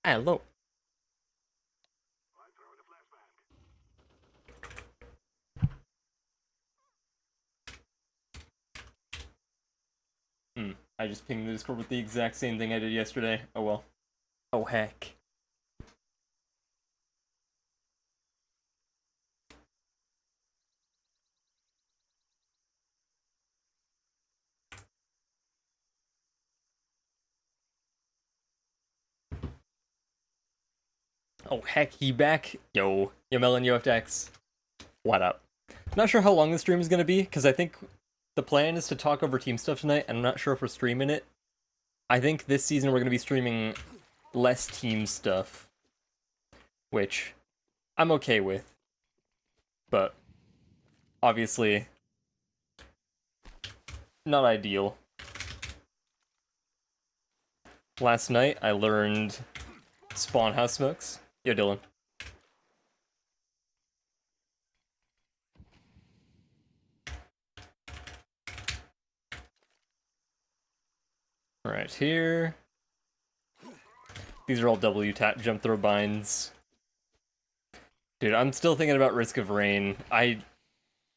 Hello. I just pinged the Discord with the exact same thing I did yesterday. Oh well. Oh heck. Oh heck, he back? Yo. Yamelin UFX. What up? Not sure how long the stream is gonna be, because I think the plan is to talk over team stuff tonight, and I'm not sure if we're streaming it. I think this season we're gonna be streaming less team stuff. Which I'm okay with. But obviously not ideal. Last night I learned spawn house smokes. Yo, Dylan. Right here. These are all W tap jump throw binds. Dude, I'm still thinking about Risk of Rain. I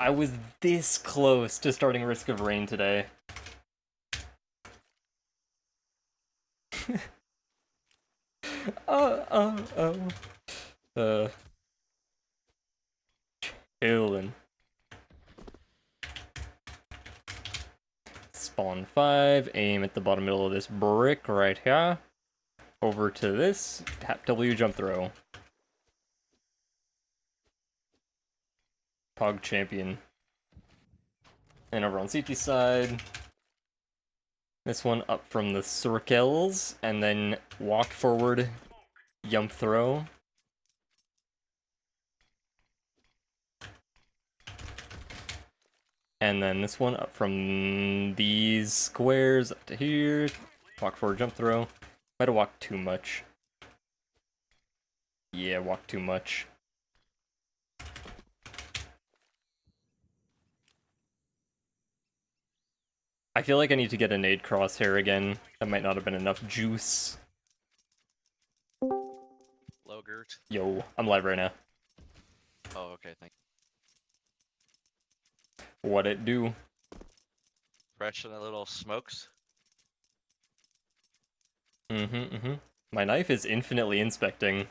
was this close to starting Risk of Rain today. Oh. Chillin'. Spawn 5, aim at the bottom middle of this brick right here. Over to this, tap W jump throw. Pog champion. And over on CT side, this one up from the circles, and then walk forward, jump throw. And then this one up from these squares up to here, walk forward, jump throw. Might have walked too much. Yeah, walked too much. I feel like I need to get a nade crosshair again. That might not have been enough juice. Loagurt. Yo, I'm live right now. Oh, okay, thank What it do? Fresh and the little smokes. My knife is infinitely inspecting.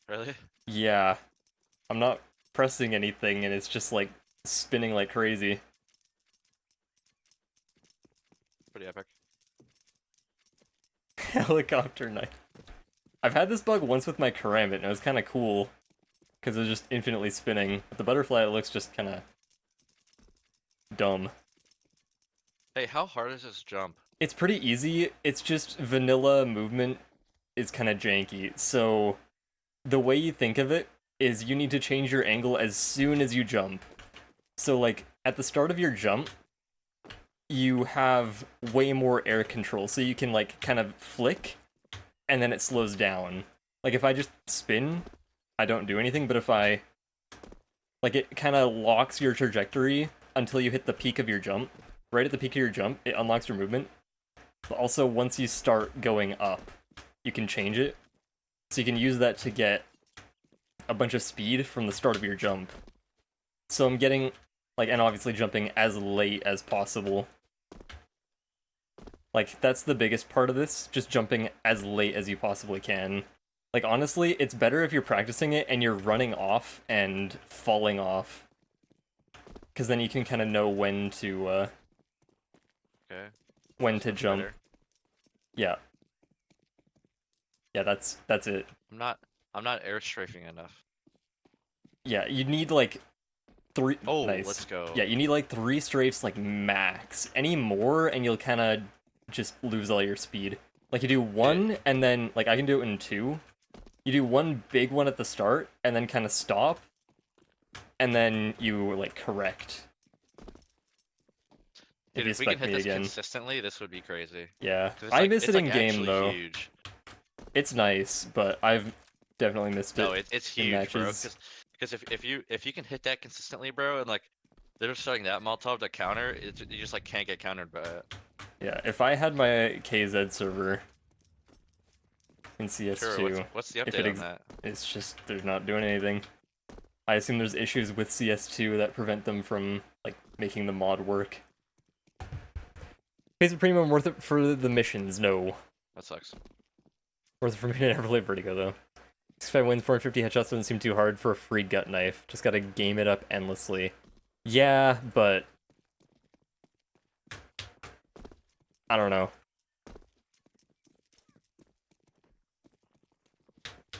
Really? Yeah. I'm not pressing anything and it's just like spinning like crazy. Pretty epic. Helicopter knife. I've had this bug once with my karambit and it was kind of cool. Because it was just infinitely spinning. But the butterfly, it looks just kind of dumb. Hey, how hard is this jump? It's pretty easy. It's just vanilla movement is kind of janky. So the way you think of it is you need to change your angle as soon as you jump. So like at the start of your jump, you have way more air control. So you can like kind of flick and then it slows down. Like if I just spin, I don't do anything, but if I like it kind of locks your trajectory until you hit the peak of your jump. Right at the peak of your jump, it unlocks your movement. But also once you start going up, you can change it. So you can use that to get a bunch of speed from the start of your jump. So I'm getting, like, and obviously jumping as late as possible. Like, that's the biggest part of this, just jumping as late as you possibly can. Like, honestly, it's better if you're practicing it and you're running off and falling off. Because then you can kind of know when to, Okay. when to jump. Better. Yeah. Yeah, that's it. I'm not air strafing enough. Yeah, you need, like, 3... Oh, nice. let's go. Yeah, you need, like, 3 strafes, like, max. Any more, and you'll kind of just lose all your speed. Like, you do 1, and then, like, I can do it in 2. You do 1 big one at the start, and then kind of stop. And then you, like, correct. Dude, you if we can expect hit me this again. consistently, this would be crazy. Yeah. 'Cause it's I like, miss it's it in like game, actually though. huge. It's nice, but I've definitely missed it. No, it's in huge, bro. matches. Because if you can hit that consistently, bro, and like they're starting that Molotov to counter, you just like can't get countered by it. Yeah, if I had my KZ server, in CS2. Sure. What's the If update on that? it's just they're not doing anything. I assume there's issues with CS2 that prevent them from like making the mod work. Is it premium worth it for the missions? No. That sucks. Worth it for me to never play Vertigo though. 65 wins, 450 headshots doesn't seem too hard for a free gut knife. Just gotta game it up endlessly. Yeah, but I don't know.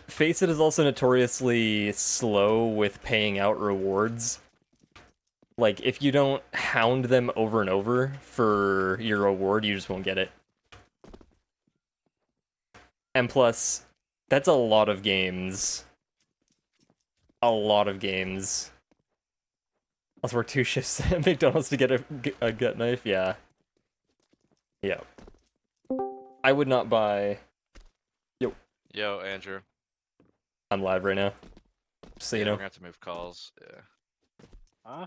Face It is also notoriously slow with paying out rewards. Like, if you don't hound them over and over for your reward, you just won't get it. And plus, that's a lot of games. A lot of games. Let's work 2 shifts at McDonald's to get a gut knife, yeah. Yeah. I would not buy... Yo, Andrew. I'm live right now. Just so you We're know. gonna have to move calls. Yeah. Huh?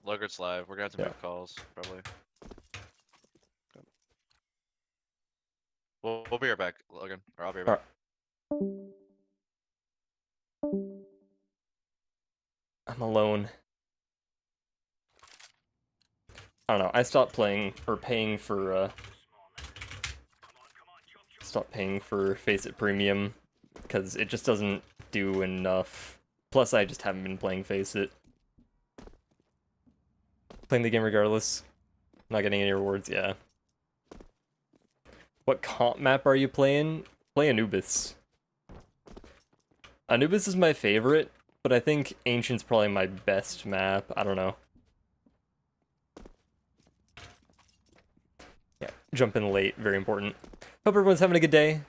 Logart's live. We're gonna have to Yeah. move calls, probably. We'll be right back, Logan. Or I'll be right back. I'm alone. I don't know. I stopped playing or paying for stopped paying for Face It Premium because it just doesn't do enough. Plus, I just haven't been playing Face It. Playing the game regardless. Not getting any rewards, yeah. What comp map are you playing? Play Anubis. Anubis is my favorite, but I think Ancient's probably my best map. I don't know. Yeah, jump in late, very important. Hope everyone's having a good day.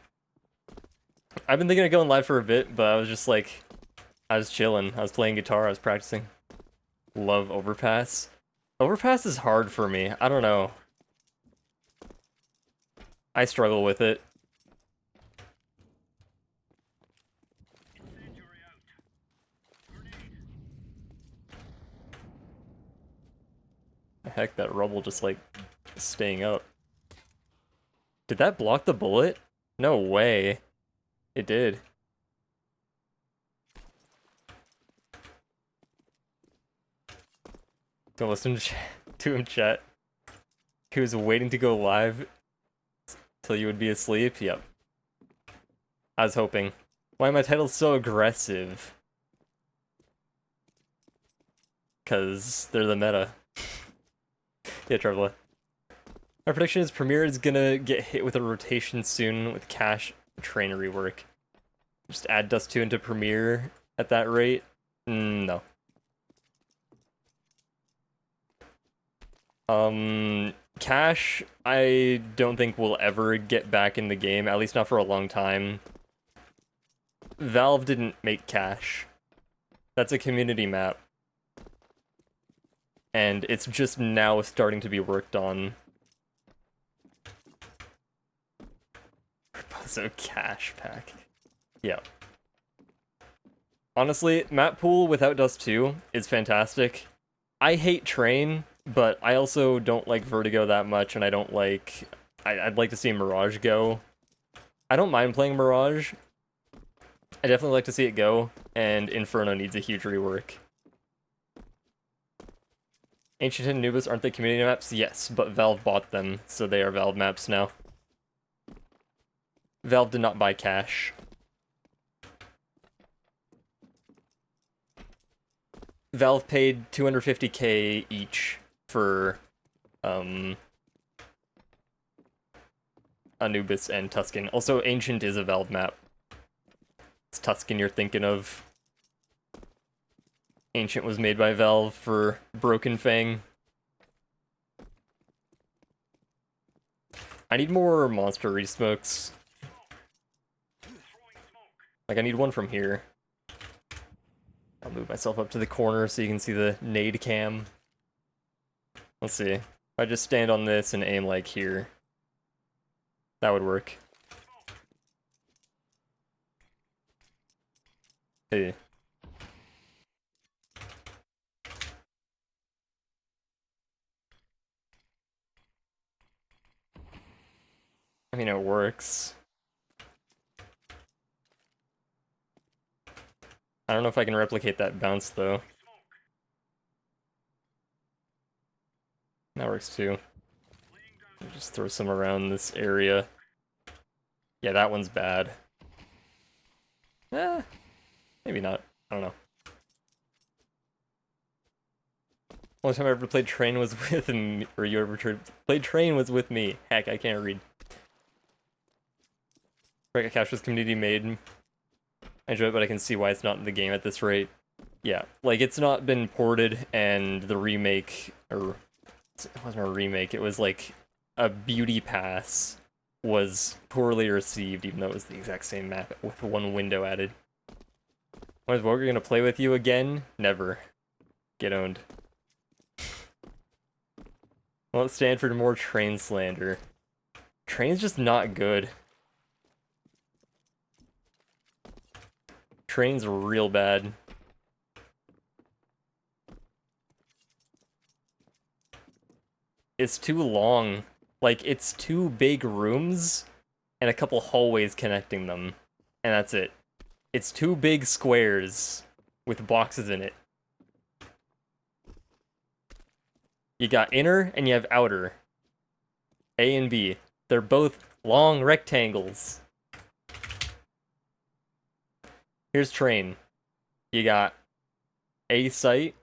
I've been thinking of going live for a bit, but I was just like, I was chilling. I was playing guitar, I was practicing. Love Overpass. Overpass is hard for me. I don't know. I struggle with it. The heck, that rubble just like staying up. Did that block the bullet? No way. It did. Don't listen to him chat. He was waiting to go live till you would be asleep. Yep. I was hoping. Why are my titles so aggressive? Because they're the meta. Yeah, Traveler. My prediction is Premiere is gonna get hit with a rotation soon with cache train rework. Just add Dust 2 into Premiere at that rate? No. Cache, I don't think we'll ever get back in the game, at least not for a long time. Valve didn't make Cache. That's a community map. And it's just now starting to be worked on. So Cache pack. Yeah. Honestly, map pool without Dust 2 is fantastic. I hate Train, but I also don't like Vertigo that much, and I don't like... I'd like to see Mirage go. I don't mind playing Mirage. I definitely like to see it go, and Inferno needs a huge rework. Ancient and Anubis, aren't they community maps? Yes, but Valve bought them, so they are Valve maps now. Valve did not buy Cache. Valve paid 250k each for Anubis and Tuscan. Also, Ancient is a Valve map. It's Tuscan you're thinking of. Ancient was made by Valve for Broken Fang. I need more monster resmokes. Like, I need one from here. I'll move myself up to the corner so you can see the nade cam. Let's see. If I just stand on this and aim like here, that would work. Hey. I mean, it works. I don't know if I can replicate that bounce, though. That works, too. Just throw some around this area. Yeah, that one's bad. Maybe not. I don't know. Only time I ever played Train was with me, or you ever played Train was with me. Heck, I can't read. Break Cash was community made. I enjoy it, but I can see why it's not in the game at this rate. Yeah, like, it's not been ported, and the remake, or it wasn't a remake, it was like a beauty pass was poorly received, even though it was the exact same map with one window added. When is Loagurt gonna play with you again? Never. Get owned. Won't stand for more Train slander. Train's just not good. Train's real bad. It's too long. Like, it's two big rooms and a couple hallways connecting them. And that's it. It's two big squares with boxes in it. You got inner and you have outer. A and B. They're both long rectangles. Here's train. You got a site.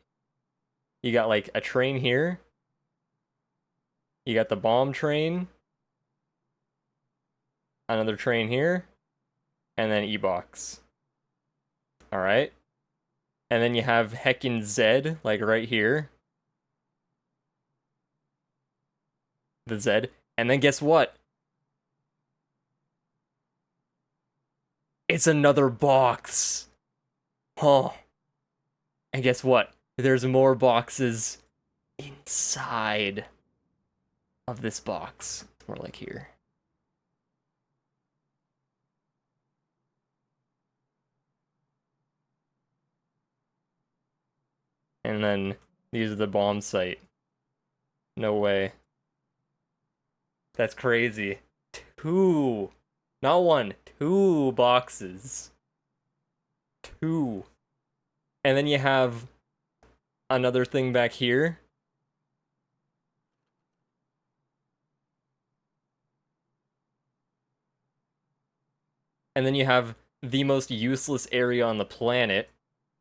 You got like a train here. You got the bomb train. Another train here. And then E-box. Alright. And then you have heckin' Z, like right here. The Z. And then guess what? It's another box. Oh. And guess what? There's more boxes inside of this box. More like here. And then these are the bomb site. No way. That's crazy. Two. Not one. Two boxes. Two. And then you have another thing back here. And then you have the most useless area on the planet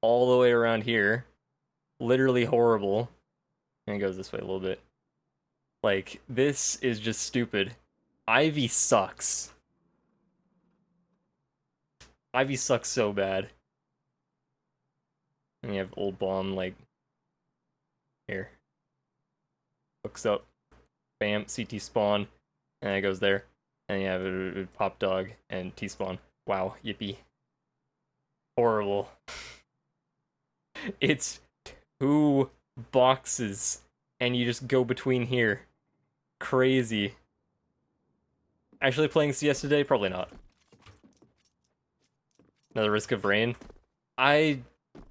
all the way around here. Literally horrible. And it goes this way a little bit. Like, this is just stupid. Ivy sucks. Ivy sucks so bad. And you have old bomb, like, here. Hooks up. Bam, CT spawn. And it goes there. And you have a pop dog and T spawn. Wow, yippee. Horrible. It's two boxes. And you just go between here. Crazy. Actually playing CS today? Probably not. Another Risk of Rain. I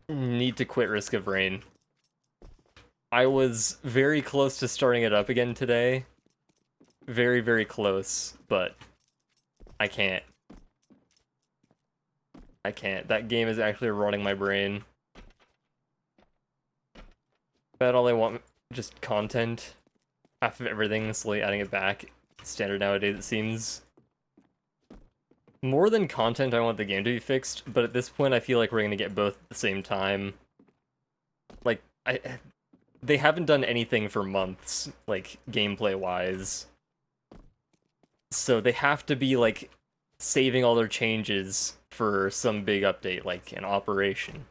need to quit Risk of Rain. I was very close to starting it up again today. Very, very close, but I can't. I can't. That game is actually rotting my brain. But all I want, just content. Half of everything, slowly adding it back. Standard nowadays, it seems. More than content, I want the game to be fixed, but at this point I feel like we're gonna get both at the same time. Like, they haven't done anything for months, like, gameplay-wise. So they have to be, like, saving all their changes for some big update, like an operation.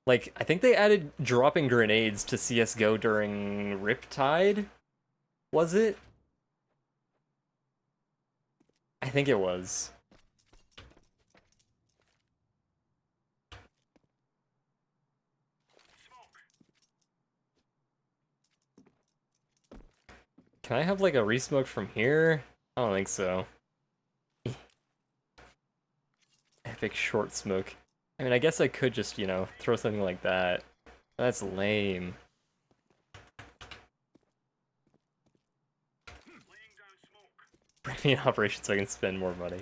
Like, I think they added dropping grenades to CSGO during Riptide? Was it? I think it was. Can I have, like, a resmoke from here? I don't think so. Epic short smoke. I mean, I guess I could just, you know, throw something like that. That's lame. Bring me an operation so I can spend more money.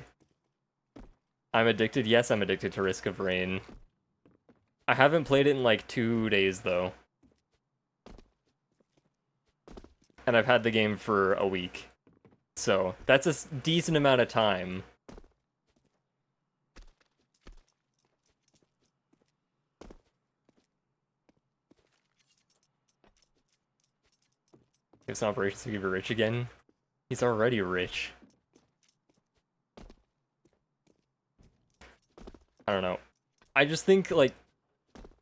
I'm addicted. Yes, I'm addicted to Risk of Rain. I haven't played it in like 2 days though. And I've had the game for a week. So that's a decent amount of time. If some operations to give you rich again. He's already rich. I don't know. I just think like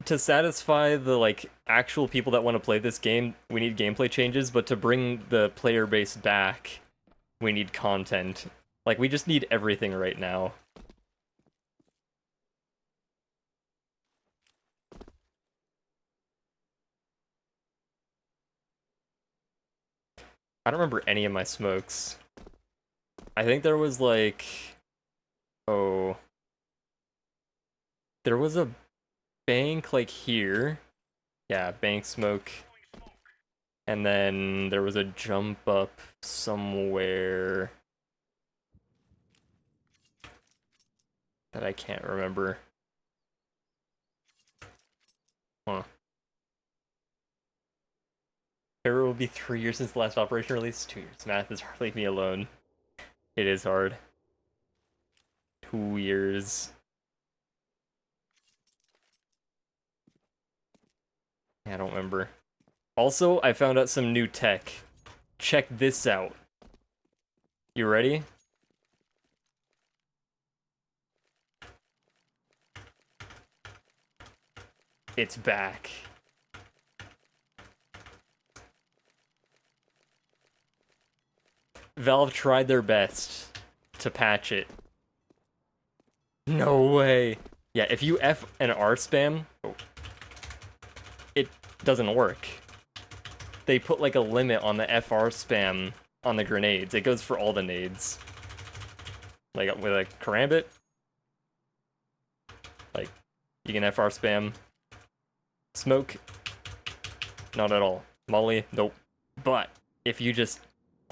to satisfy the like actual people that want to play this game, we need gameplay changes, but to bring the player base back, we need content. Like we just need everything right now. I don't remember any of my smokes. I think there was like oh there was a bank like here. Yeah, bank smoke. And then there was a jump up somewhere that I can't remember. Huh. It will be 3 years since the last operation release. 2 years. Math is hard. Leave me alone. It is hard. 2 years. I don't remember. Also, I found out some new tech. Check this out. You ready? It's back. Valve tried their best to patch it. No way. Yeah, if you F and R spam, it doesn't work. They put like a limit on the FR spam on the grenades. It goes for all the nades. Like with a karambit, like you can FR spam. Smoke, not at all. Molly, nope. But if you just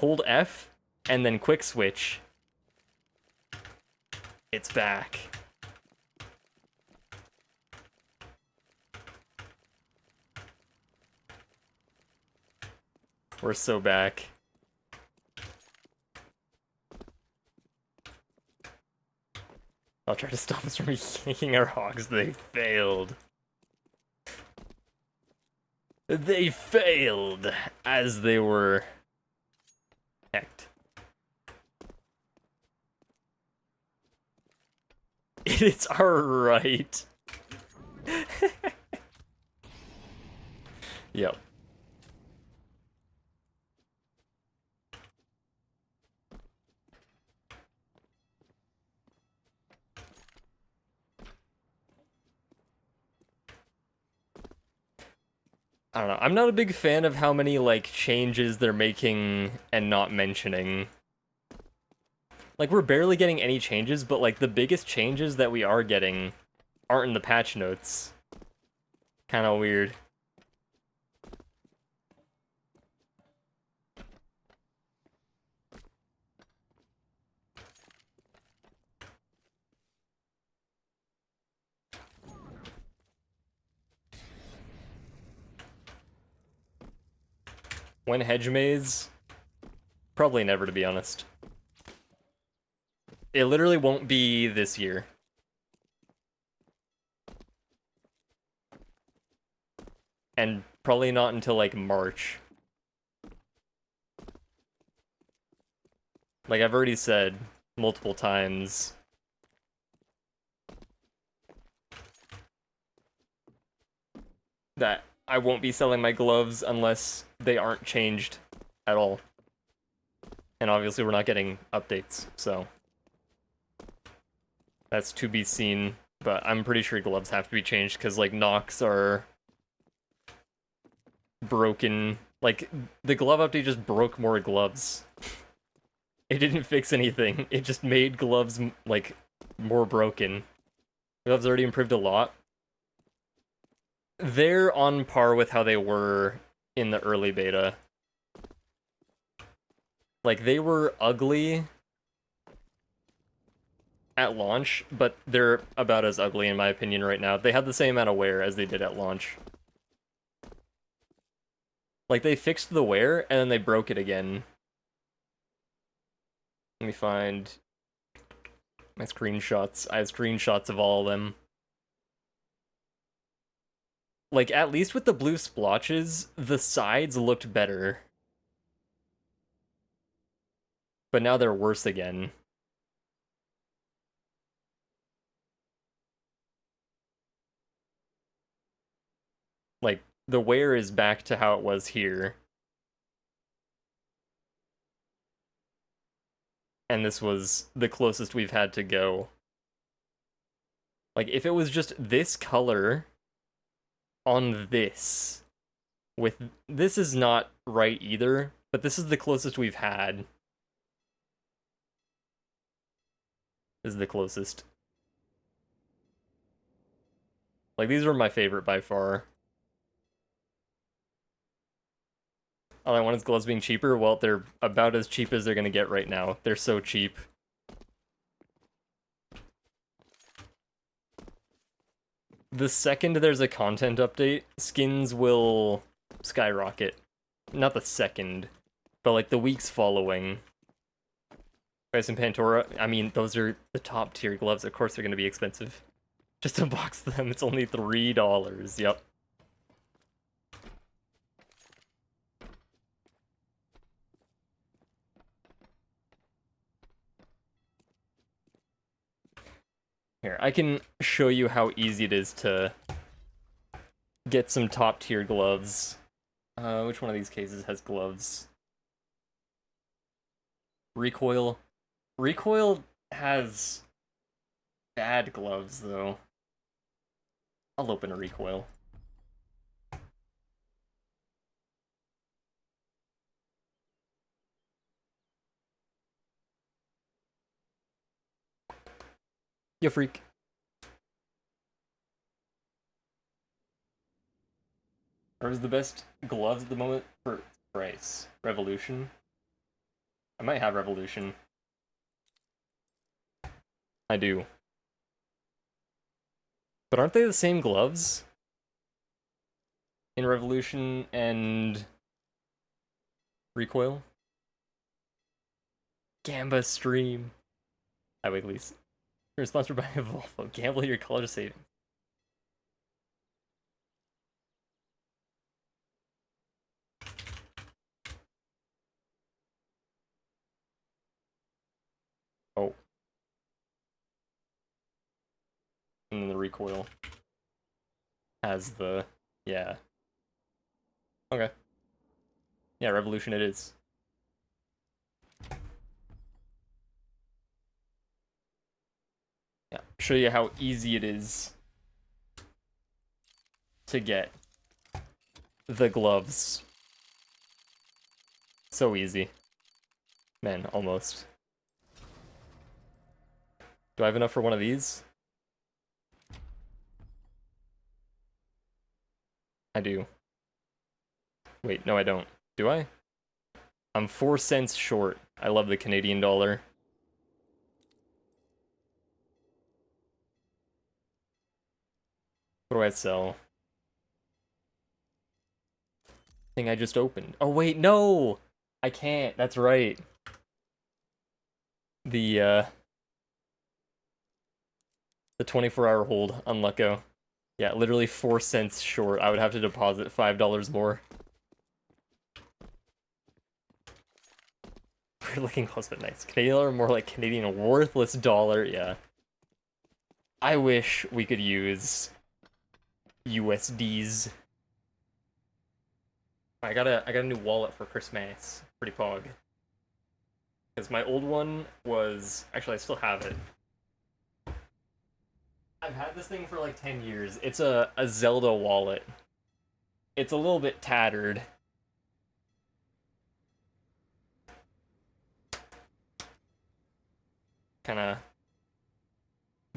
hold F and then quick switch, it's back. We're so back. I'll try to stop us from yanking our hogs. They failed. They failed as they were hecked. It's alright. Yep. I don't know. I'm not a big fan of how many like changes they're making and not mentioning. Like we're barely getting any changes, but like the biggest changes that we are getting aren't in the patch notes. Kind of weird. When hedge maze? Probably never, to be honest. It literally won't be this year. And probably not until like March. Like I've already said multiple times. That I won't be selling my gloves unless they aren't changed at all. And obviously we're not getting updates, so that's to be seen. But I'm pretty sure gloves have to be changed because like knocks are broken. Like the glove update just broke more gloves. It didn't fix anything. It just made gloves like more broken. Gloves already improved a lot. They're on par with how they were in the early beta. Like, they were ugly. at launch, but they're about as ugly in my opinion right now. They had the same amount of wear as they did at launch. Like, they fixed the wear, and then they broke it again. Let me find my screenshots. I have screenshots of all of them. Like, at least with the blue splotches, the sides looked better. But now they're worse again. Like, the wear is back to how it was here. And this was the closest we've had to go. Like, if it was just this color on this, with this is not right either, but this is the closest we've had. This is the closest. Like, these were my favorite by far. All I want is gloves being cheaper. Well, they're about as cheap as they're gonna get right now. They're so cheap. The second there's a content update, skins will skyrocket. Not the second, but like the weeks following. Price and Pantora, I mean, those are the top tier gloves. Of course they're gonna be expensive. Just to box them, it's only $3. Yep. Here, I can show you how easy it is to get some top tier gloves. Which one of these cases has gloves? Recoil. Recoil has bad gloves, though. I'll open a Recoil. You freak. Or is the best gloves at the moment for price? Revolution? I might have Revolution. I do. But aren't they the same gloves? In Revolution and Recoil? Gamba Stream. Hi, Wiggly's. You're sponsored by Volvo. Gamble your college savings. Oh. And then the Recoil has the... Yeah. Okay. Yeah, Revolution it is. Yeah, show you how easy it is to get the gloves. So easy. Man, almost. Do I have enough for one of these? I do. Wait, no I don't. Do I? I'm 4 cents short. I love the Canadian dollar. What do I sell? Thing I just opened. Oh wait, no! I can't, that's right. The 24-hour hold on Lucko. Yeah, literally 4 cents short. I would have to deposit $5 more. We're looking close but nice. Canadian dollar, more like Canadian worthless dollar, yeah. I wish we could use USDs. I got a new wallet for Christmas. Pretty pog. Because my old one was... Actually, I still have it. I've had this thing for like 10 years. It's a Zelda wallet. It's a little bit tattered. Kind of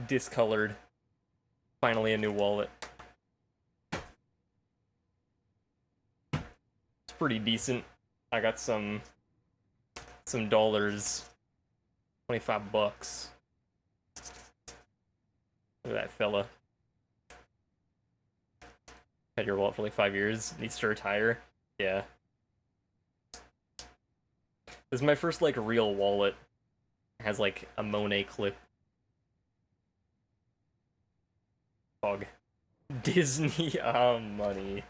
discolored. Finally a new wallet. It's pretty decent. I got some dollars. $25. Look at that fella. Had your wallet for like 5 years. Needs to retire. Yeah. This is my first like real wallet. It has like a Monet clip. Fog. Disney money.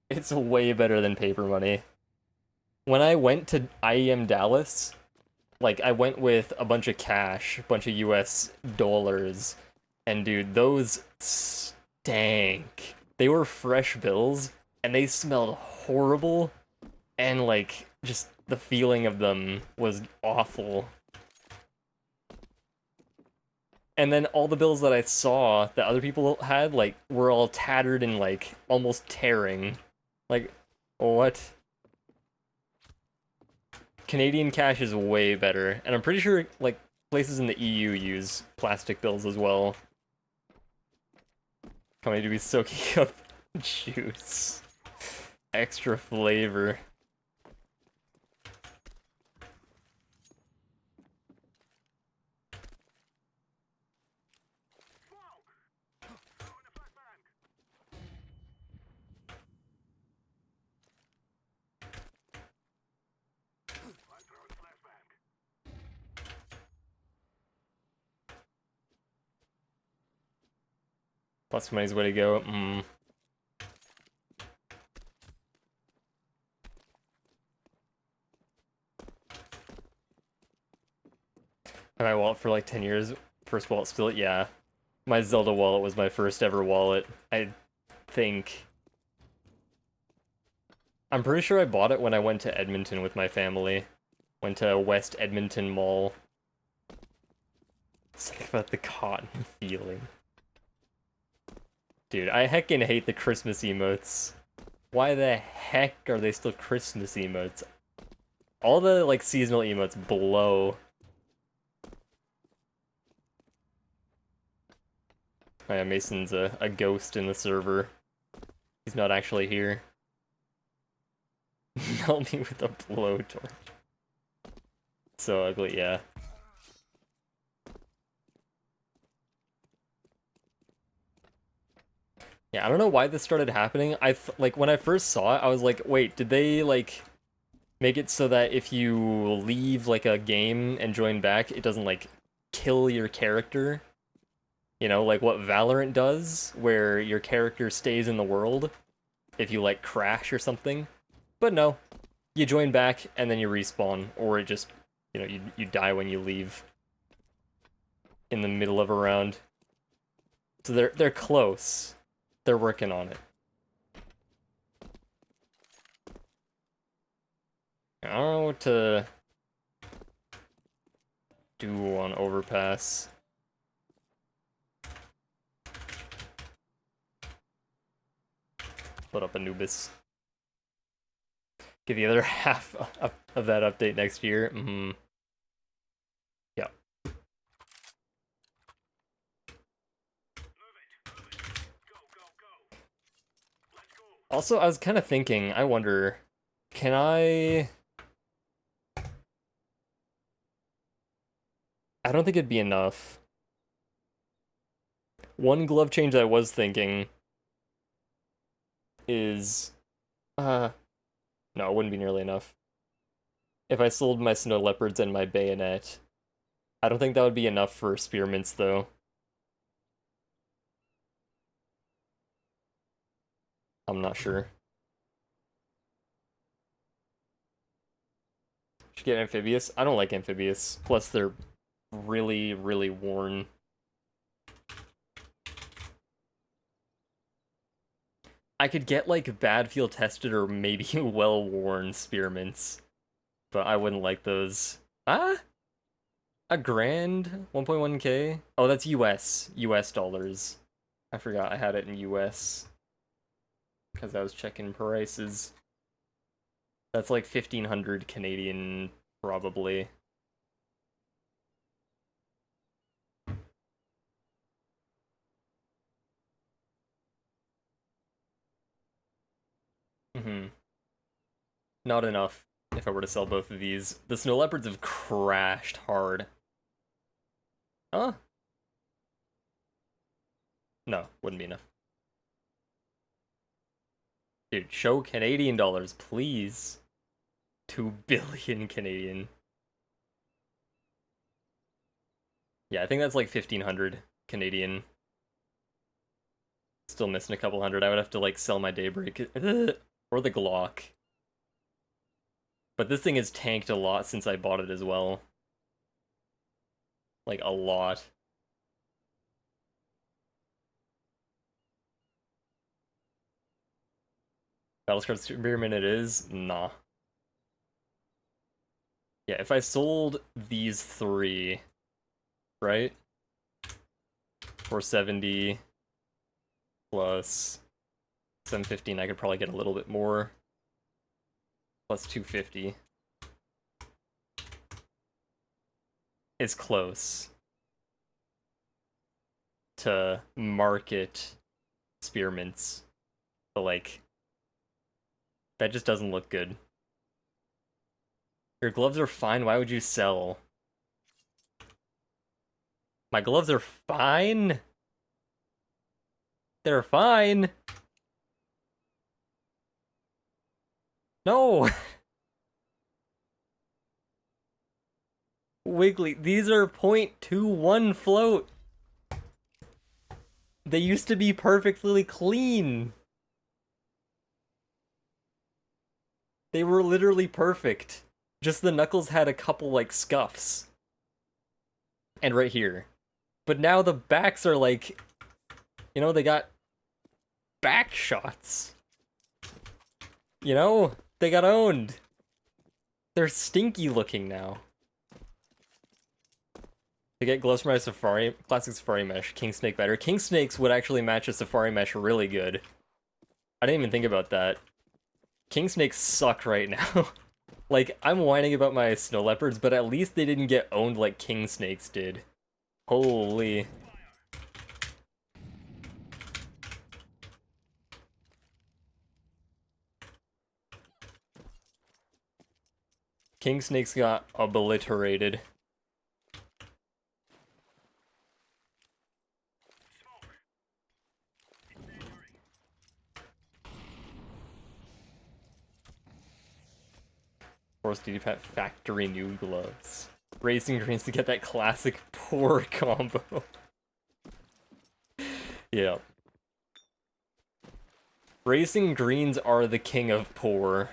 It's way better than paper money. When I went to IEM Dallas, like I went with a bunch of cash, a bunch of US dollars, and dude, those stank. They were fresh bills and they smelled horrible, and like just the feeling of them was awful. And then all the bills that I saw that other people had like were all tattered and like almost tearing. Like what? Canadian cash is way better, and I'm pretty sure like places in the EU use plastic bills as well. Coming to be soaking up juice. Extra flavor. Plus money's way to go. Had my wallet for like 10 years. First wallet still, yeah. My Zelda wallet was my first ever wallet. I think. I'm pretty sure I bought it when I went to Edmonton with my family. Went to West Edmonton Mall. Something about the cotton feeling. Dude, I heckin' hate the Christmas emotes. Why the heck are they still Christmas emotes? All the, like, seasonal emotes blow. Oh yeah, Mason's a ghost in the server. He's not actually here. Melt me with a blowtorch. So ugly, yeah. Yeah, I don't know why this started happening. Like, when I first saw it, I was like, wait, did they, like, make it so that if you leave, like, a game and join back, it doesn't, like, kill your character? You know, like what Valorant does, where your character stays in the world if you, like, crash or something. But no, you join back and then you respawn, or it just, you know, you die when you leave in the middle of a round. So they're close. They're working on it. I don't know what to do on Overpass. Put up Anubis. Get the other half of that update next year. Yeah. Also, I was kind of thinking, I wonder, can I don't think it'd be enough. One glove change I was thinking is, no, it wouldn't be nearly enough. If I sold my snow leopards and my bayonet, I don't think that would be enough for spearmints, though. I'm not sure. Should get amphibious. I don't like amphibious. Plus, they're really, really worn. I could get like bad field tested or maybe well worn spearmints, but I wouldn't like those. Ah, a grand, 1.1k. Oh, that's US dollars. I forgot I had it in US because I was checking prices. That's like 1,500 Canadian, probably. Not enough if I were to sell both of these. The snow leopards have crashed hard. Huh? No, wouldn't be enough. Dude, show Canadian dollars, please. 2 billion Canadian. Yeah, I think that's like 1,500 Canadian. Still missing a couple hundred. I would have to like sell my Daybreak. Or the Glock. But this thing has tanked a lot since I bought it as well. Like, a lot. Battlescar Spearman it is? Nah. Yeah, if I sold these three, right? 470 plus 715, I could probably get a little bit more. Plus 250. It's close to market spearmints. But like, that just doesn't look good. Your gloves are fine, why would you sell? My gloves are fine? They're fine. No! Wiggly, these are 0.21 float. They used to be perfectly clean. They were literally perfect. Just the knuckles had a couple, like, scuffs. And right here. But now the backs are like, you know, they got back shots. You know? They got owned. They're stinky looking now. To get gloves for my Safari, classic Safari mesh, King Snake better. King Snakes would actually match a Safari mesh really good. I didn't even think about that. King Snakes suck right now. Like, I'm whining about my Snow Leopards, but at least they didn't get owned like King Snakes did. Holy. King Snakes got obliterated. Forced DD factory new gloves. Racing Greens to get that classic poor combo. Yeah. Racing Greens are the king of poor.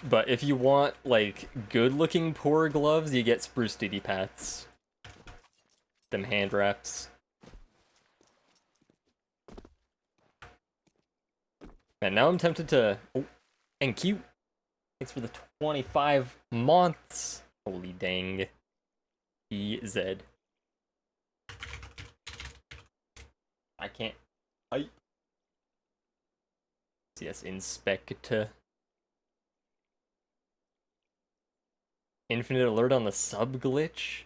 But if you want, like, good-looking poor gloves, you get Spruce DD Pats. Them hand wraps. Man, now I'm tempted to... Oh, and cute. Thanks for the 25 months. Holy dang. EZ. I can't... Yes, Inspector. Infinite alert on the sub glitch?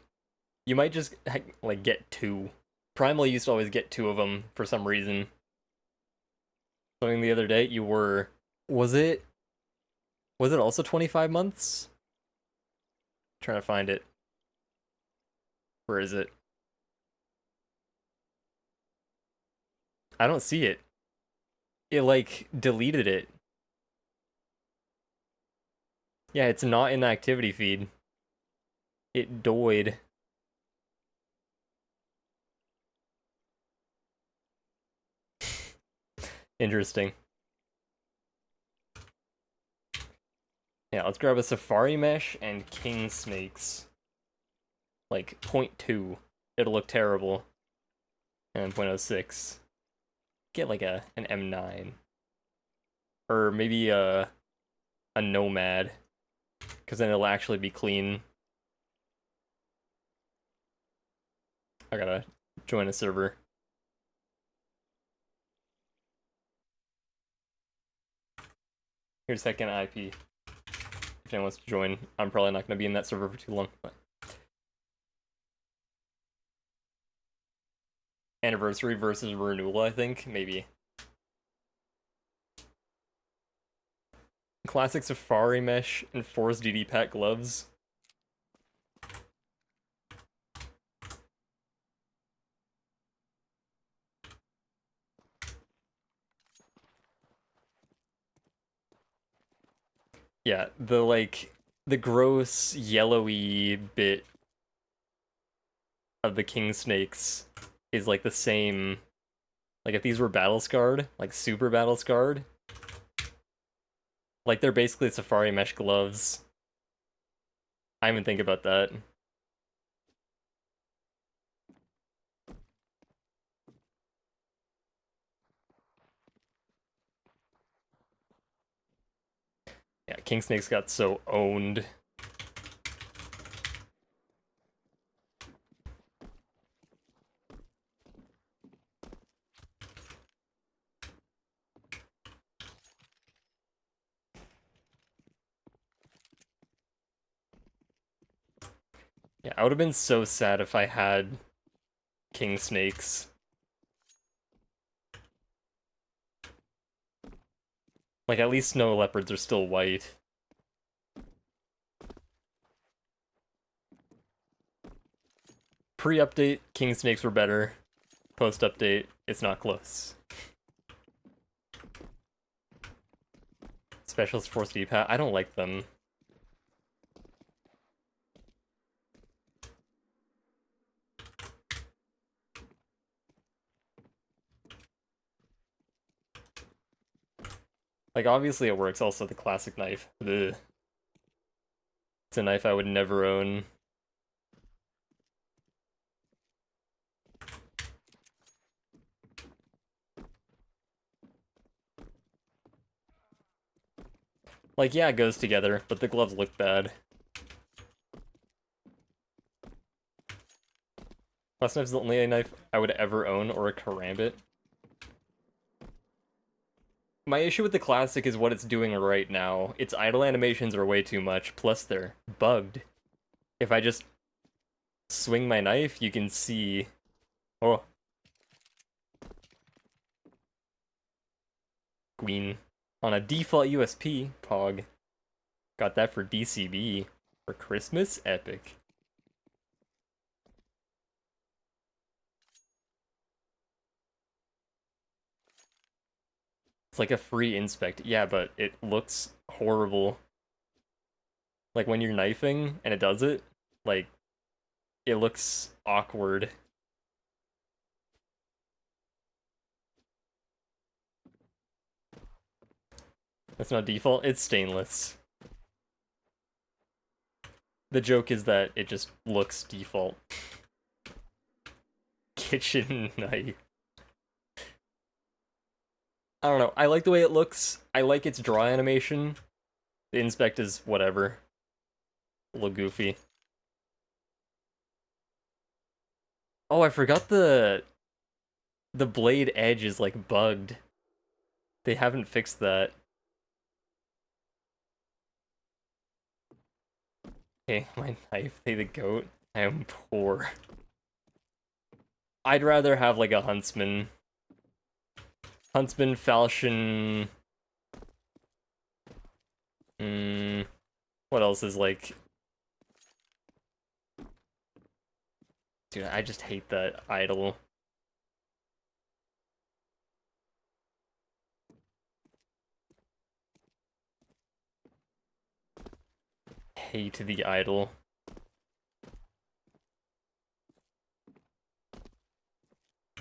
You might just, like, get 2. Primal used to always get 2 of them for some reason. Something the other day, you were... Was it also 25 months? I'm trying to find it. Where is it? I don't see it. It, like, deleted it. Yeah, it's not in the activity feed. It died. Interesting. Yeah, let's grab a Safari Mesh and King Snakes. Like, 0.2. It'll look terrible. And 0.06. Get like an M9. Or maybe a Nomad. Because then it'll actually be clean. I gotta join a server. Here's second IP. If anyone wants to join, I'm probably not gonna be in that server for too long. But... Anniversary versus renewal, I think, maybe. Classic Safari Mesh and Force DD Pack gloves. Yeah, the gross yellowy bit of the king snakes is like the same. Like if these were battle scarred, like super battle scarred, like they're basically Safari Mesh gloves. I even think about that. Yeah, king snakes got so owned. Yeah, I would have been so sad if I had king snakes. Like, at least snow leopards are still white. Pre-update, king snakes were better. Post-update, it's not close. Specialist Force D-Pad, I don't like them. Like, obviously it works, also the classic knife. Ugh. It's a knife I would never own. Like, yeah, it goes together, but the gloves look bad. Plus knife's the only knife I would ever own, or a karambit. My issue with the classic is what it's doing right now. Its idle animations are way too much, plus they're bugged. If I just swing my knife, you can see... Oh. Queen. On a default USP, Pog. Got that for DCB. For Christmas? Epic. It's like a free inspect. Yeah, but it looks horrible. Like when you're knifing and it does it, like, it looks awkward. That's not default, it's stainless. The joke is that it just looks default. Kitchen knife. I don't know, I like the way it looks. I like its draw animation. The inspect is whatever. A little goofy. Oh, I forgot the blade edge is like bugged. They haven't fixed that. Okay, my knife, they the goat. I am poor. I'd rather have like a huntsman. Huntsman, falchion. What else is like? Dude, I just hate that idol. Hate the idol.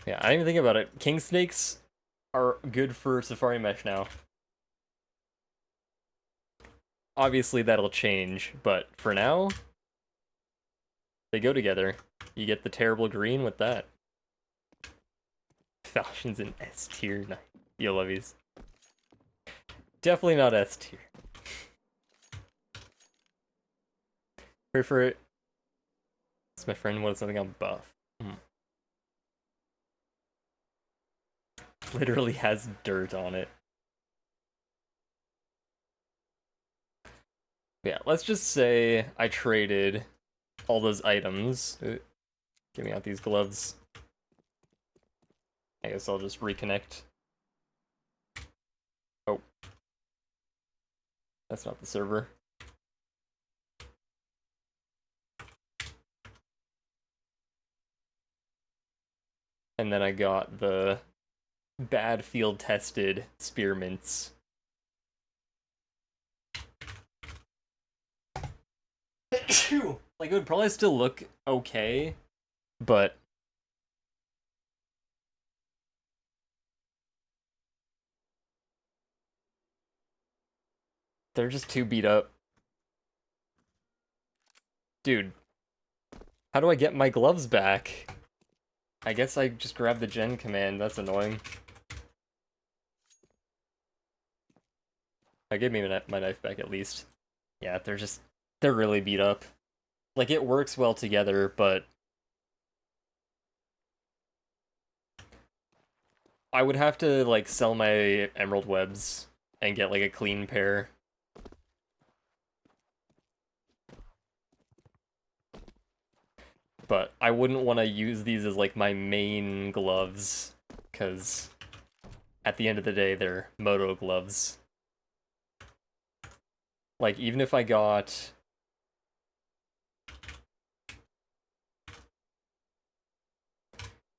Yeah, I didn't even think about it. King snakes are good for Safari Mesh now. Obviously that'll change, but for now, they go together. You get the terrible green with that. Falchion's an S tier. Nice. Yo, lovies. Definitely not S tier. Pray for it. It's my friend wanted something on buff. Literally has dirt on it. Yeah, let's just say I traded all those items. Give me out these gloves. I guess I'll just reconnect. Oh. That's not the server. And then I got the bad field tested spearmints. Like, it would probably still look okay, but they're just too beat up. Dude, how do I get my gloves back? I guess I just grabbed the gen command. That's annoying. I gave me my knife back at least. Yeah, they're really beat up. Like, it works well together, but I would have to, like, sell my emerald webs and get, like, a clean pair. But I wouldn't want to use these as, like, my main gloves, because at the end of the day, they're moto gloves. Like, even if I got...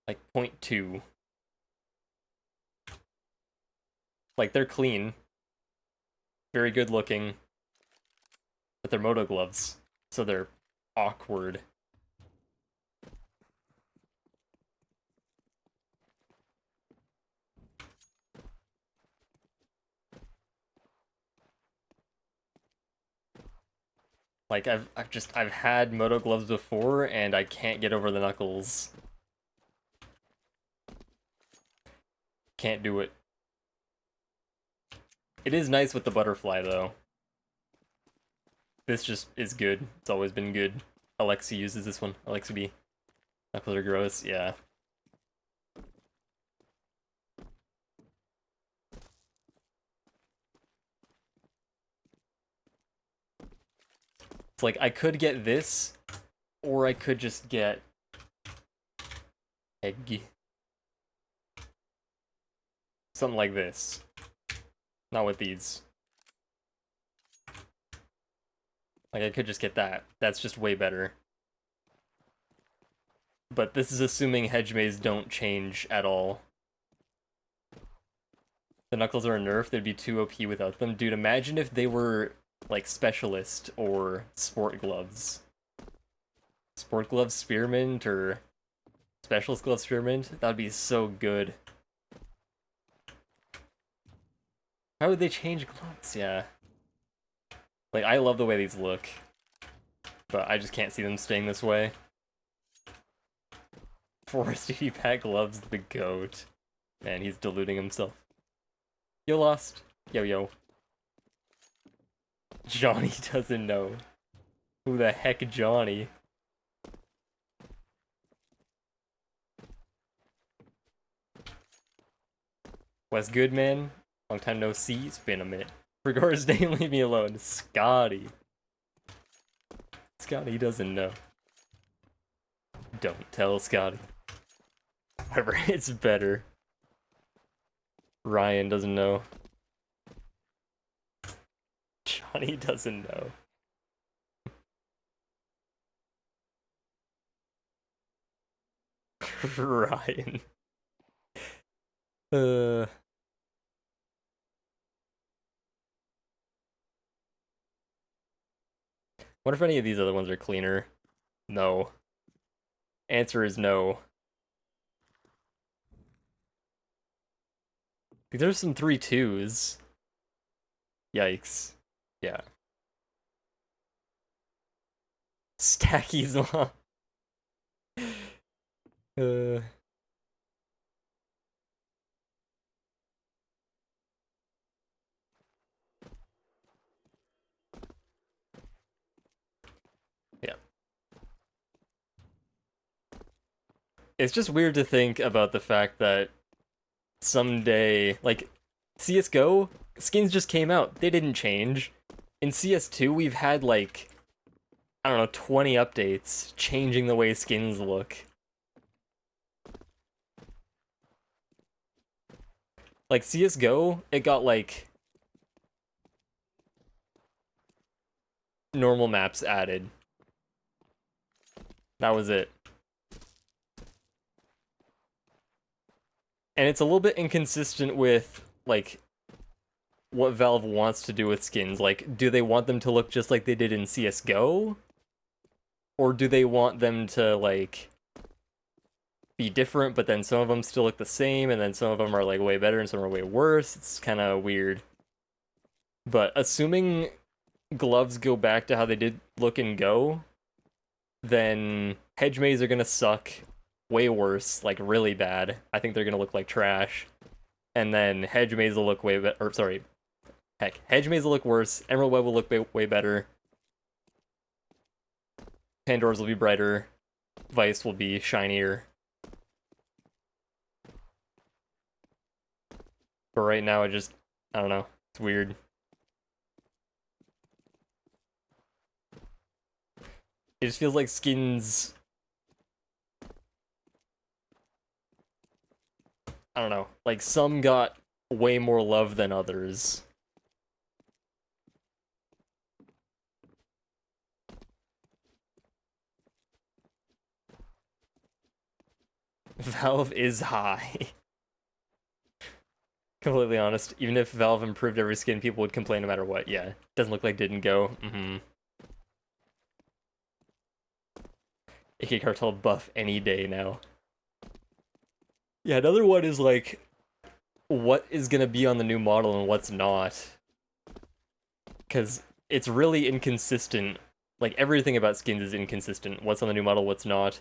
like, 0.2. Like, they're clean. Very good looking. But they're moto gloves. So they're awkward. Like, I've had moto gloves before, and I can't get over the knuckles. Can't do it. It is nice with the butterfly, though. This just is good. It's always been good. Alexi uses this one. Alexi B. Knuckles are gross, yeah. It's like, I could get this, or I could just get... egg. Something like this. Not with these. Like, I could just get that. That's just way better. But this is assuming hedge maze don't change at all. The knuckles are a nerf, they'd be too OP without them. Dude, imagine if they were, like, specialist or sport gloves. Sport gloves spearmint or specialist gloves spearmint? That would be so good. How would they change gloves? Yeah. Like, I love the way these look. But I just can't see them staying this way. Forest pack gloves the goat. Man, he's deluding himself. You lost. Yo, yo. Johnny doesn't know. Who the heck, Johnny? What's good, man? Long time no see. It's been a minute. Regards, name, leave me alone. Scotty. Scotty doesn't know. Don't tell Scotty. Whatever, it's better. Ryan doesn't know. Johnny doesn't know. Ryan. Wonder if any of these other ones are cleaner. No. Answer is no. These are some 3-2s. Yikes. Yeah. Stacky's mom. Uh... Yeah. It's just weird to think about the fact that someday, like, CSGO, skins just came out. They didn't change. In CS2, we've had, like, I don't know, 20 updates changing the way skins look. Like, CSGO, it got, like... normal maps added. That was it. And it's a little bit inconsistent with, like, what Valve wants to do with skins. Like, do they want them to look just like they did in CSGO? Or do they want them to, like, be different, but then some of them still look the same, and then some of them are, like, way better and some are way worse? It's kind of weird. But assuming gloves go back to how they did look in Go, then hedge maze are gonna suck way worse, like really bad. I think they're gonna look like trash. And then hedge maze will look way better. Or sorry, heck, hedge maze will look worse. Emerald web will look way better. Pandora's will be brighter. Vice will be shinier. But right now, I don't know. It's weird. It just feels like skins. I don't know. Like, some got way more love than others. Valve is high. Completely honest. Even if Valve improved every skin, people would complain no matter what. Yeah. Doesn't look like didn't go. AK Cartel buff any day now. Yeah, another one is like, what is gonna be on the new model and what's not. Because it's really inconsistent. Like, everything about skins is inconsistent. What's on the new model, what's not.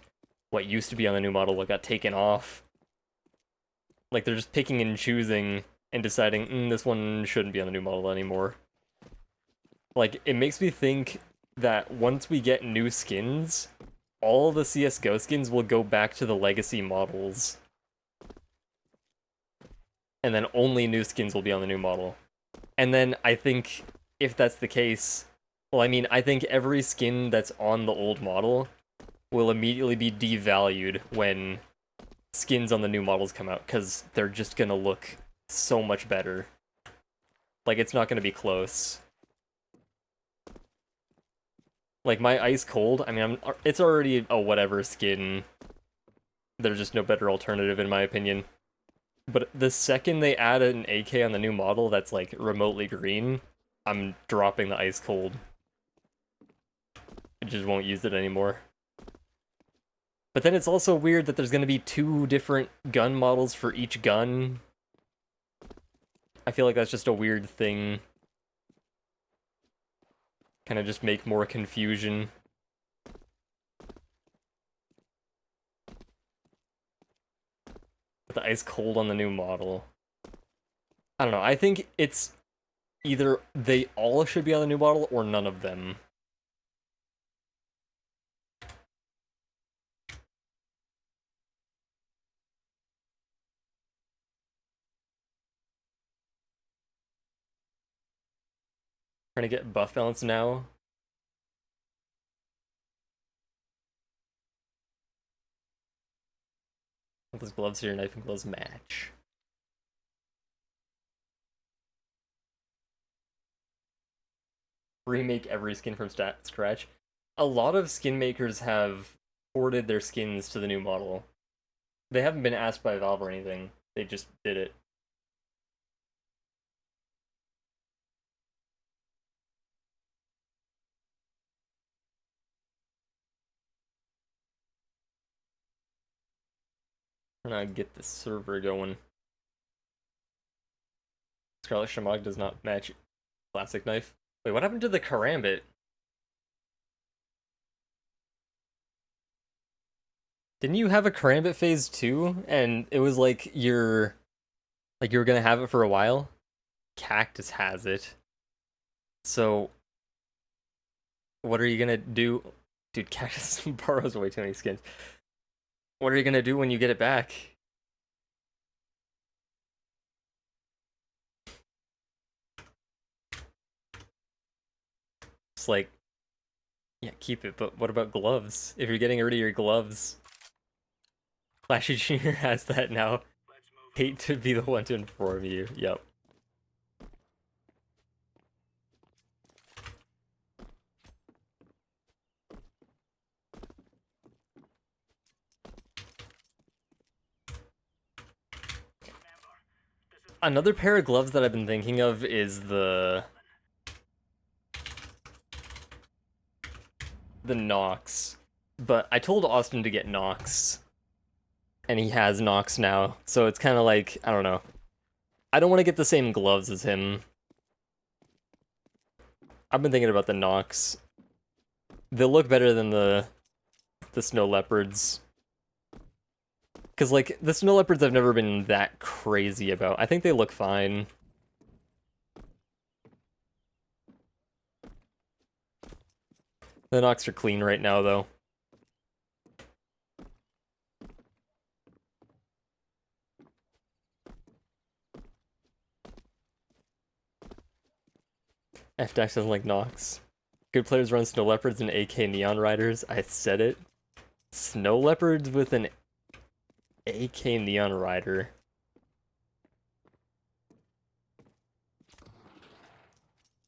What used to be on the new model, what got taken off. Like, they're just picking and choosing and deciding, this one shouldn't be on the new model anymore. Like, it makes me think that once we get new skins, all the CSGO skins will go back to the legacy models. And then only new skins will be on the new model. And then I think if that's the case, well, I mean, I think every skin that's on the old model will immediately be devalued when skins on the new models come out, because they're just gonna look so much better. Like, it's not gonna be close. Like, my Ice Cold, I mean, it's already a whatever skin. There's just no better alternative, in my opinion. But the second they add an AK on the new model that's, like, remotely green, I'm dropping the Ice Cold. I just won't use it anymore. But then it's also weird that there's going to be 2 different gun models for each gun. I feel like that's just a weird thing. Kind of just make more confusion. With the Ice Cold on the new model. I don't know, I think it's either they all should be on the new model or none of them. Trying to get buff balance now. With those gloves here, knife and gloves match. Remake every skin from scratch. A lot of skin makers have ported their skins to the new model. They haven't been asked by Valve or anything. They just did it. I'm gonna get this server going. Scarlet Shamog does not match classic knife. Wait, what happened to the Karambit? Didn't you have a Karambit phase 2? And it was like you were gonna have it for a while? Cactus has it. So what are you gonna do? Dude, Cactus borrows way too many skins. What are you gonna do when you get it back? It's like, yeah, keep it, but what about gloves? If you're getting rid of your gloves, Flashy Jr. has that now. Hate to be the one to inform you. Yep. Another pair of gloves that I've been thinking of is the Nox. But I told Austin to get Nox, and he has Nox now, so it's kind of like, I don't know. I don't want to get the same gloves as him. I've been thinking about the Nox. They'll look better than the Snow Leopards. Because, like, the Snow Leopards I've never been that crazy about. I think they look fine. The Nox are clean right now, though. FDAX doesn't like Nox. Good players run Snow Leopards and AK Neon Riders. I said it. Snow Leopards with an AK Neon Rider.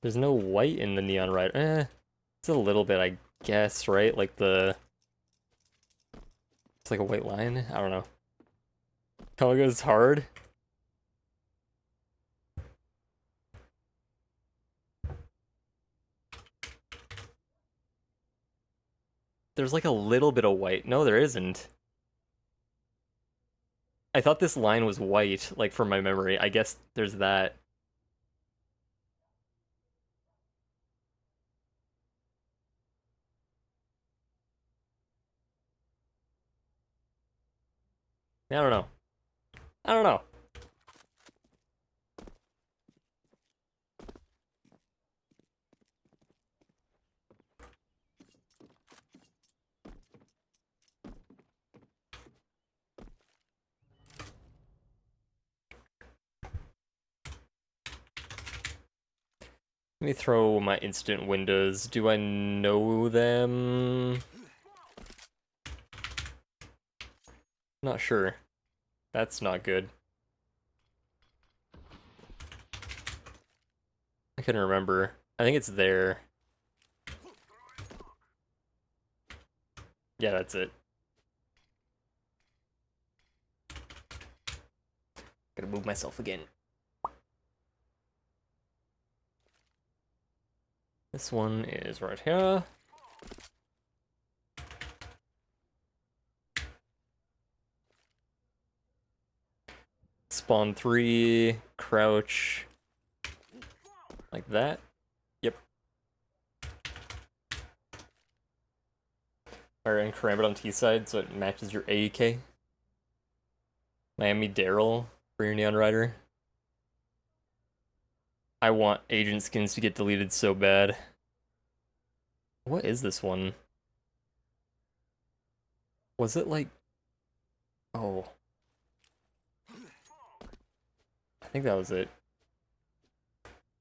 There's no white in the Neon Rider. It's a little bit, I guess, right? Like the... It's like a white line? I don't know. Color goes hard. There's like a little bit of white. No, there isn't. I thought this line was white, like from my memory. I guess there's that. I don't know. I don't know. Let me throw my instant windows. Do I know them? Not sure. That's not good. I couldn't remember. I think it's there. Yeah, that's it. Gotta move myself again. This one is right here. Spawn 3, crouch, like that. Yep. Alright, and Karambit on T side so it matches your AEK. Miami Daryl for your Neon Rider. I want agent skins to get deleted so bad. What is this one? Was it like... Oh. I think that was it.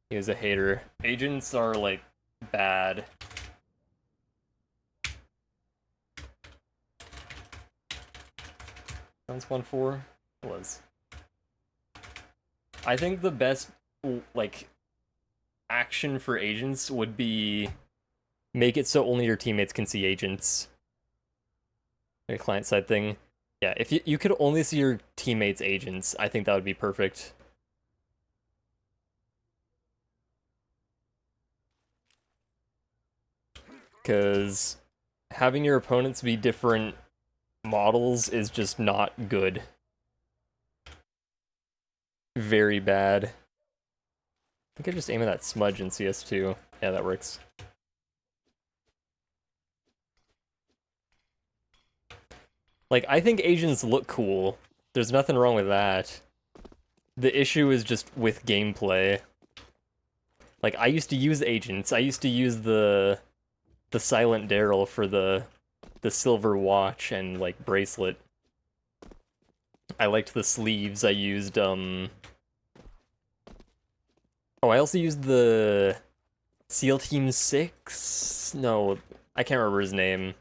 He was a hater. Agents are, like, bad. Spawn 4? It was. I think the best, like, action for agents would be make it so only your teammates can see agents. Like a client-side thing. Yeah, if you could only see your teammates' agents, I think that would be perfect. Because having your opponents be different models is just not good. Very bad. I think I just aim at that smudge in CS2. Yeah, that works. Like, I think agents look cool. There's nothing wrong with that. The issue is just with gameplay. Like, I used to use agents. I used to use the Silent Daryl for the silver watch and, like, bracelet. I liked the sleeves. I used, Oh, I also used the SEAL Team 6? No, I can't remember his name.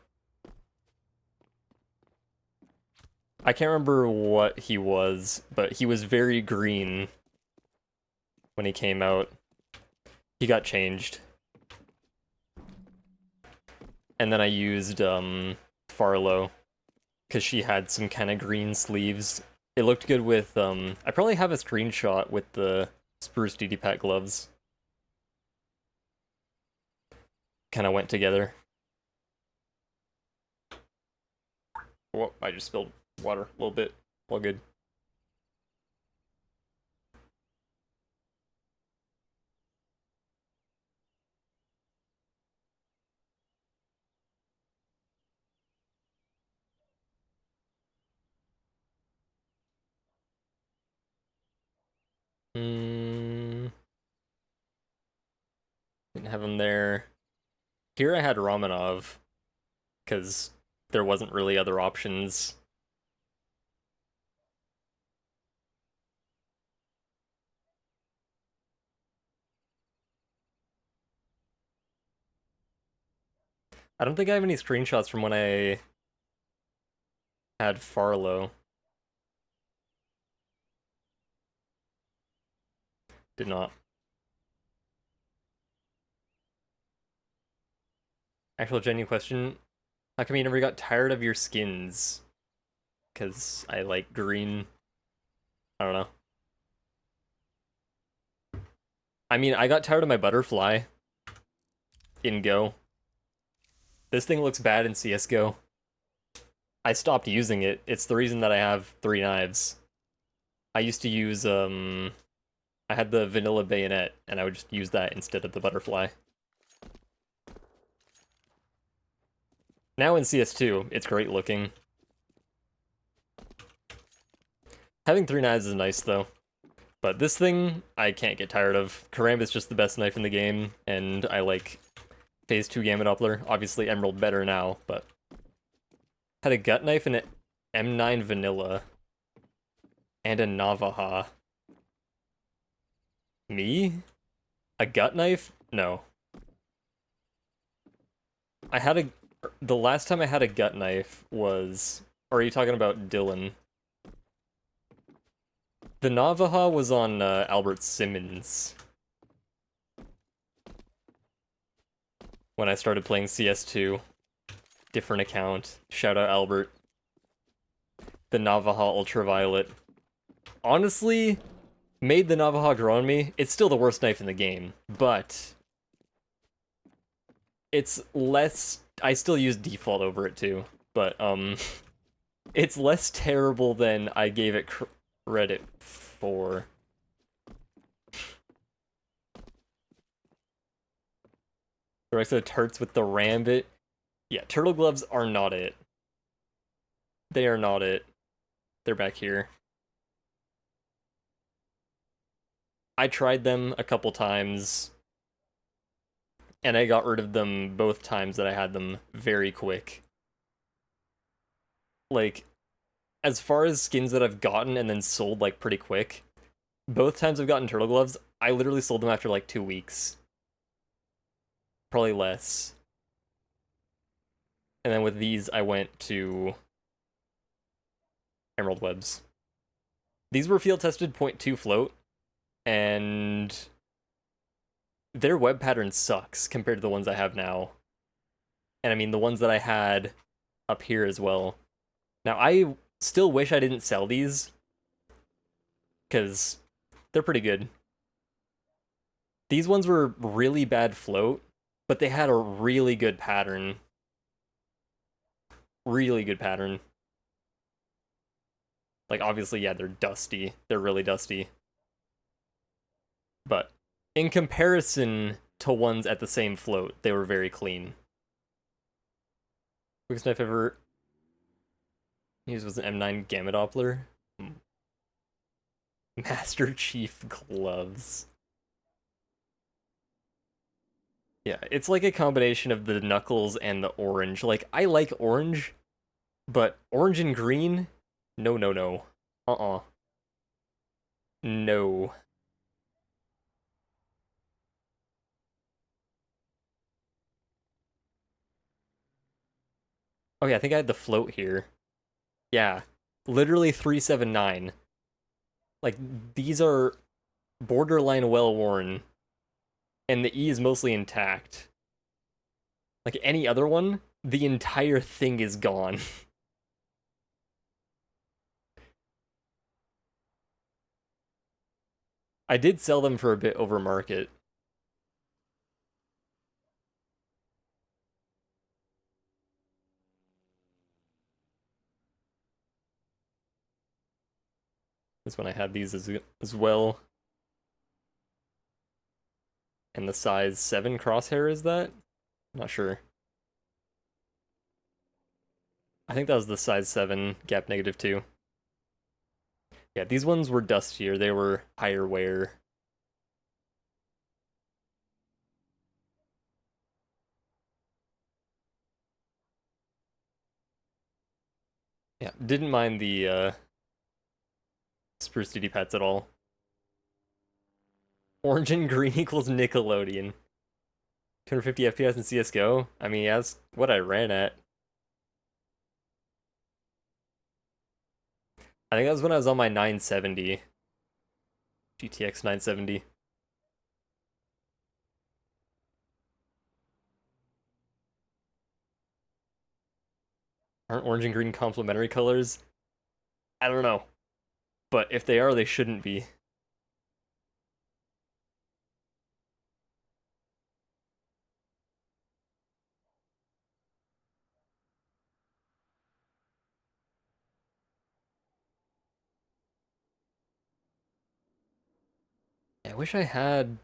I can't remember what he was, but he was very green when he came out. He got changed. And then I used, Farlow, because she had some kind of green sleeves. It looked good with, I probably have a screenshot with the Spruce DD Pack gloves. Kind of went together. Whoa, I just spilled water a little bit. All good. Mm, didn't have him there. Here I had Romanov, because there wasn't really other options. I don't think I have any screenshots from when I had Farlow. Did not. Actual genuine question. How come you never got tired of your skins? Because I like green. I don't know. I mean, I got tired of my butterfly in Go. This thing looks bad in CSGO. I stopped using it. It's the reason that I have 3 knives. I used to use, I had the vanilla bayonet, and I would just use that instead of the butterfly. Now in CS2, it's great looking. Having 3 knives is nice, though. But this thing, I can't get tired of. Karambit's just the best knife in the game, and I like Phase 2 Gamma Doppler. Obviously, Emerald better now, but... Had a gut knife and an M9 vanilla. And a Navaja. Me? A gut knife? No. I had a... The last time I had a gut knife was... Or are you talking about Dylan? The Navaja was on Albert Simmons. When I started playing CS2. Different account. Shout out Albert. The Navaja Ultraviolet. Honestly, made the Navaja grow on me. It's still the worst knife in the game, but it's less... I still use default over it too, but it's less terrible than I gave it credit for. The rest of the turrets with the Rambit. Yeah, turtle gloves are not it. They are not it. They're back here. I tried them a couple times, and I got rid of them both times that I had them very quick. Like, as far as skins that I've gotten and then sold, like, pretty quick, both times I've gotten turtle gloves, I literally sold them after, like, 2 weeks. Probably less. And then with these, I went to Emerald Webs. These were field-tested .2 float, and their web pattern sucks compared to the ones I have now. And I mean, the ones that I had up here as well. Now, I still wish I didn't sell these, because they're pretty good. These ones were really bad float, but they had a really good pattern. Really good pattern. Like, obviously, yeah, they're dusty. They're really dusty. But in comparison to ones at the same float, they were very clean. Quickest knife ever used was an M9 Gamma Doppler. Master Chief gloves. Yeah, it's like a combination of the knuckles and the orange. Like, I like orange, but orange and green? No, no, no. Uh-uh. No. Oh yeah, I think I had the float here. Yeah. Literally 379. Like, these are borderline well-worn, and the E is mostly intact. Like, any other one, the entire thing is gone. I did sell them for a bit over market. That's when I had these as well. And the size 7 crosshair is that? Not sure. I think that was the size 7 gap -2. Yeah, these ones were dustier. They were higher wear. Yeah, didn't mind the Spruce DD Pets at all. Orange and green equals Nickelodeon. 250 FPS in CSGO? I mean, that's what I ran at. I think that was when I was on my 970. GTX 970. Aren't orange and green complementary colors? I don't know. But if they are, they shouldn't be. I wish I had...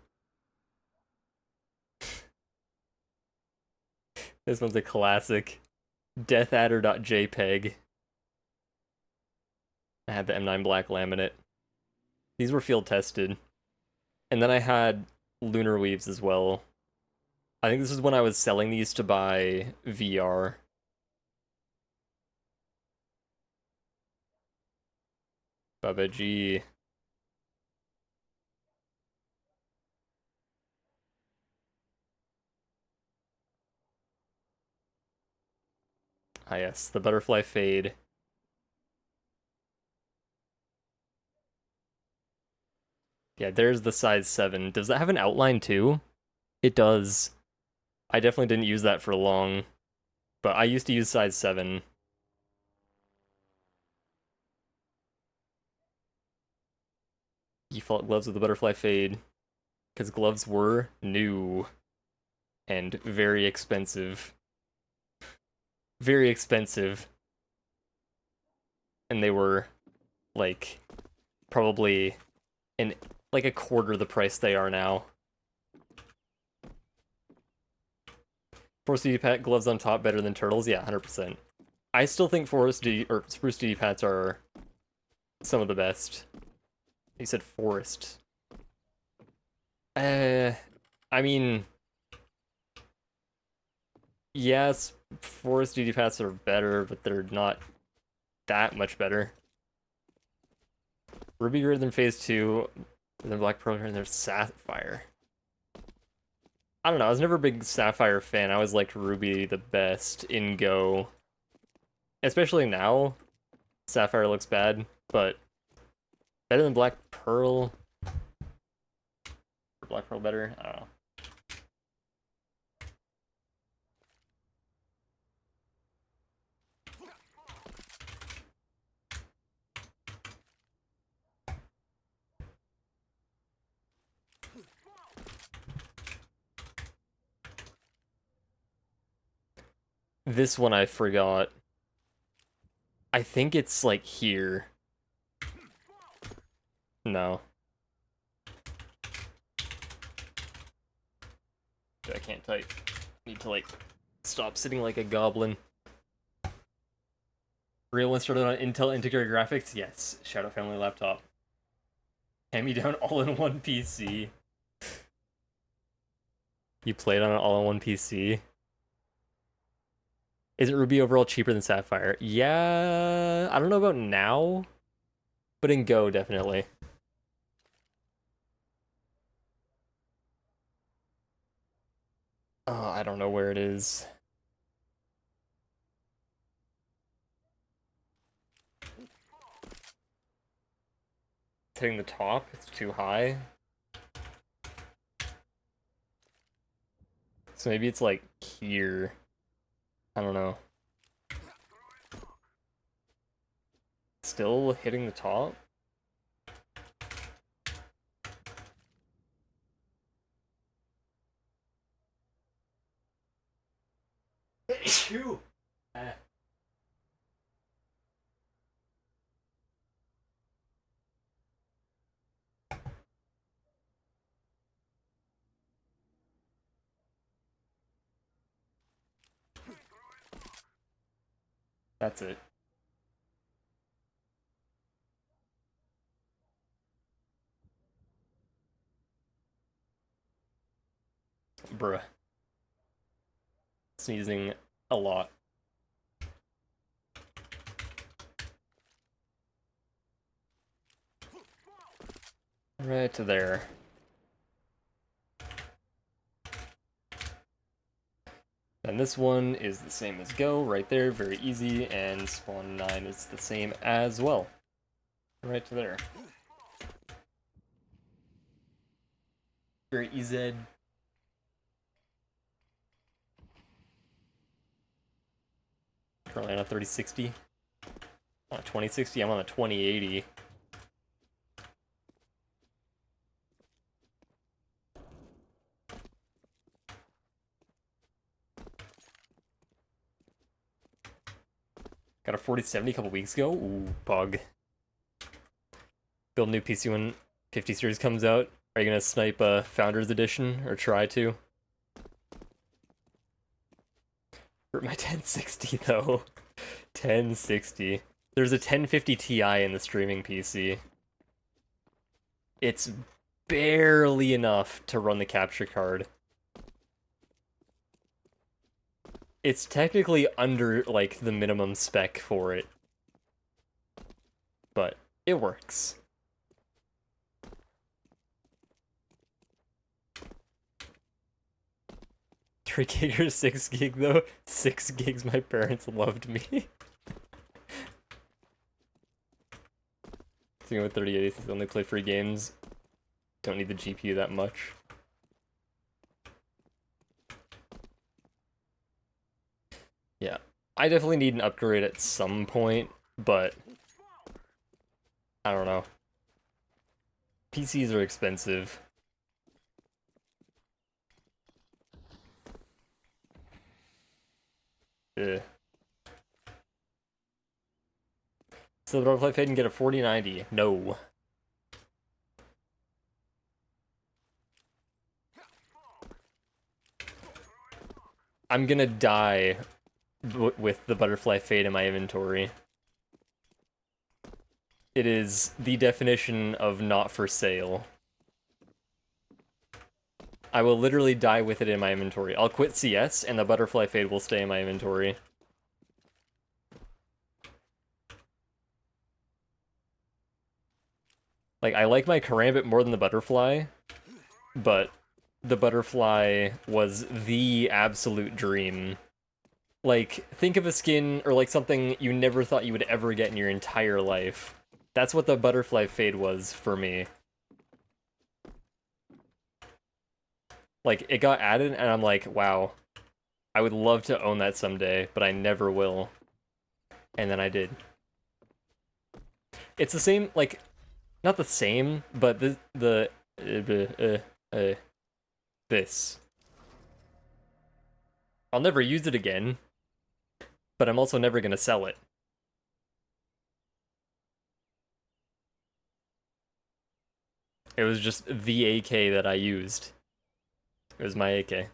This one's a classic. Deathadder.jpg. I had the M9 black laminate. These were field tested. And then I had Lunar Weaves as well. I think this is when I was selling these to buy VR. Baba G. Ah yes, the butterfly fade. Yeah, there's the size 7. Does that have an outline too? It does. I definitely didn't use that for long, but I used to use size 7. Default gloves with the butterfly fade, because gloves were new and very expensive. Very expensive. And they were, like, probably like a quarter the price they are now. Forest DD Pat gloves on top better than turtles? Yeah, 100%. I still think Forest DD or Spruce DD Pats are some of the best. You said forest. I mean, yes, Forest DD Pats are better, but they're not that much better. Ruby greater than phase 2, and then Black Pearl and there's Sapphire. I don't know, I was never a big Sapphire fan. I always liked Ruby the best in Go. Especially now, Sapphire looks bad, but better than Black Pearl. Black Pearl better? I don't know. This one I forgot. I think it's like here. No. I can't type. Need to like stop sitting like a goblin. Real one started on Intel integrated graphics? Yes. Shadow Family laptop. Hand-me-down all-in-one PC. You played on an all-in-one PC? Isn't Ruby overall cheaper than Sapphire? Yeah, I don't know about now, but in Go, definitely. Oh, I don't know where it is. It's hitting the top, it's too high. So maybe it's like here. I don't know. Still hitting the top? Phew. That's it. Bruh. Sneezing a lot. Right there. And this one is the same as go, right there, very easy, and spawn 9 is the same as well. Right there. Very easy. Currently on a 3060. On a 2060, I'm on a 2080. Got a 4070 a couple weeks ago. Ooh, bug. Build a new PC when 50 series comes out. Are you gonna snipe a Founders Edition, or try to? For my 1060 though. 1060. There's a 1050 Ti in the streaming PC. It's barely enough to run the capture card. It's technically under, like, the minimum spec for it. But it works. Three gig or 6 gig though? 6 gigs, my parents loved me. So with 3080, since I only play free games, don't need the GPU that much. Yeah, I definitely need an upgrade at some point, but I don't know. PCs are expensive. Ugh. So the Butterfly Fade can get a 4090. No. I'm gonna die with the Butterfly Fade in my inventory. It is the definition of not for sale. I will literally die with it in my inventory. I'll quit CS, and the Butterfly Fade will stay in my inventory. Like, I like my Karambit more than the Butterfly, but the Butterfly was the absolute dream. Like, think of a skin, or like something you never thought you would ever get in your entire life. That's what the Butterfly Fade was for me. Like, it got added, and I'm like, wow, I would love to own that someday, but I never will. And then I did. It's the same, like, not the same, but this. I'll never use it again, but I'm also never gonna sell it. It was just the AK that I used. It was my AK.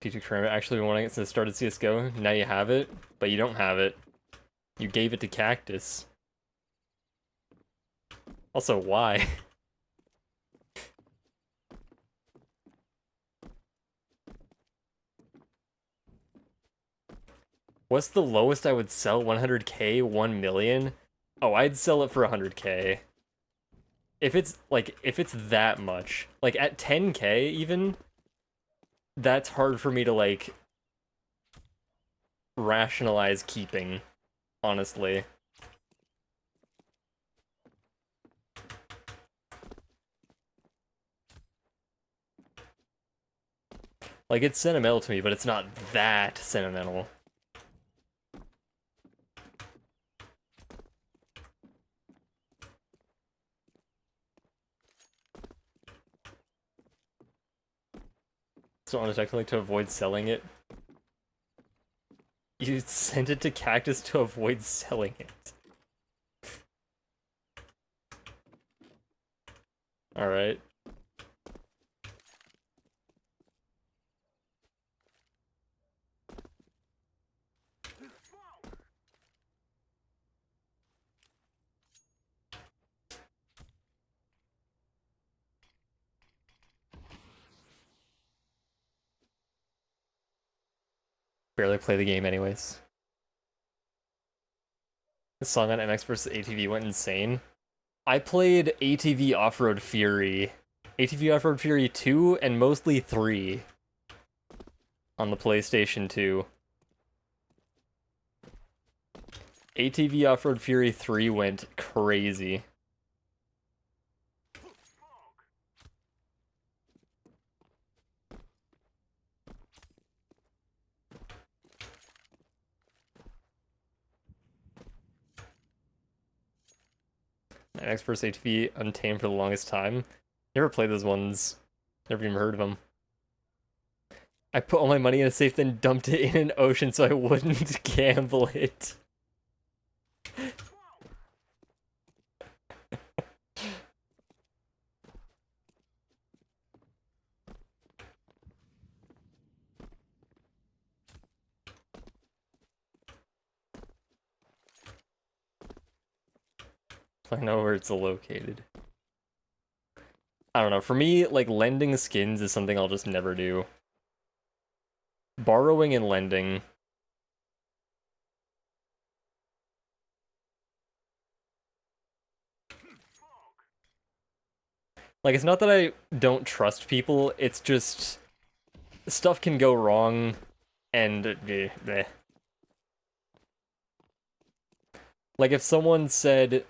P2 Kermit actually been wanting it since it started CSGO. Now you have it, but you don't have it. You gave it to Cactus. Also, why? What's the lowest I would sell? 100k? 1 million? Oh, I'd sell it for 100k. If it's, like, if it's that much. Like, at 10k, even, that's hard for me to, like, rationalize keeping, honestly. Like, it's sentimental to me, but it's not that sentimental. So undetectably to avoid selling it. You sent it to Cactus to avoid selling it. Alright. Barely play the game anyways. The song on MX vs ATV went insane. I played ATV Off-Road Fury. ATV Off-Road Fury 2 and mostly 3 on the PlayStation 2. ATV Off-Road Fury 3 went crazy. MX vs ATV Untamed for the longest time. Never played those ones. Never even heard of them. I put all my money in a safe, then dumped it in an ocean so I wouldn't gamble it. I know where it's located. I don't know. For me, like, lending skins is something I'll just never do. Borrowing and lending. Like, it's not that I don't trust people, it's just stuff can go wrong, and bleh. Like, if someone said,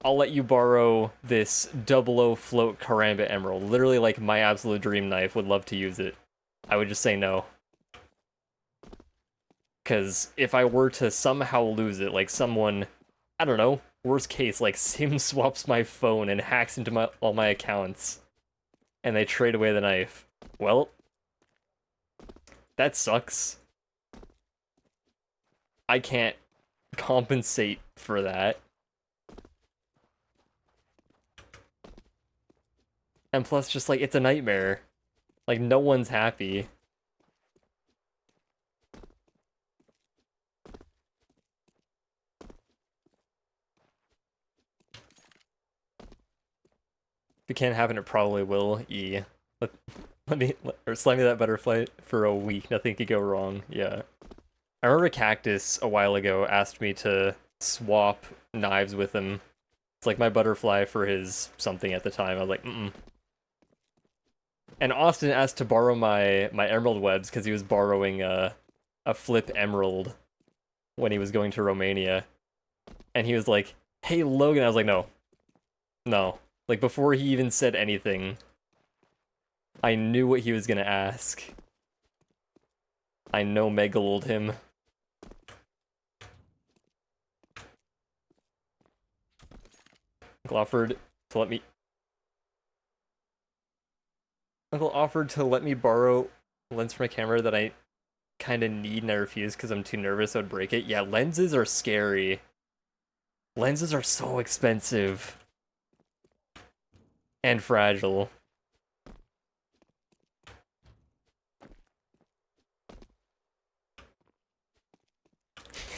I'll let you borrow this 00 float Karambit Emerald, literally like my absolute dream knife, would love to use it, I would just say no. Because if I were to somehow lose it, like someone, I don't know, worst case, like Sim swaps my phone and hacks into all my accounts, and they trade away the knife, well, that sucks. I can't compensate for that. And plus, just like, it's a nightmare. Like, no one's happy. If it can't happen, it probably will. Or slide me that butterfly for a week. Nothing could go wrong. Yeah. I remember Cactus a while ago asked me to swap knives with him. It's like my butterfly for his something at the time. I was like, mm-mm. And Austin asked to borrow my emerald webs because he was borrowing a flip emerald when he was going to Romania. And he was like, hey, Logan. I was like, no. No. Like, before he even said anything, I knew what he was gonna ask. I know Megalold him. Uncle offered to let me... Uncle offered to let me borrow a lens for my camera that I kind of need, and I refused because I'm too nervous I would break it. Yeah, lenses are scary. Lenses are so expensive. And fragile.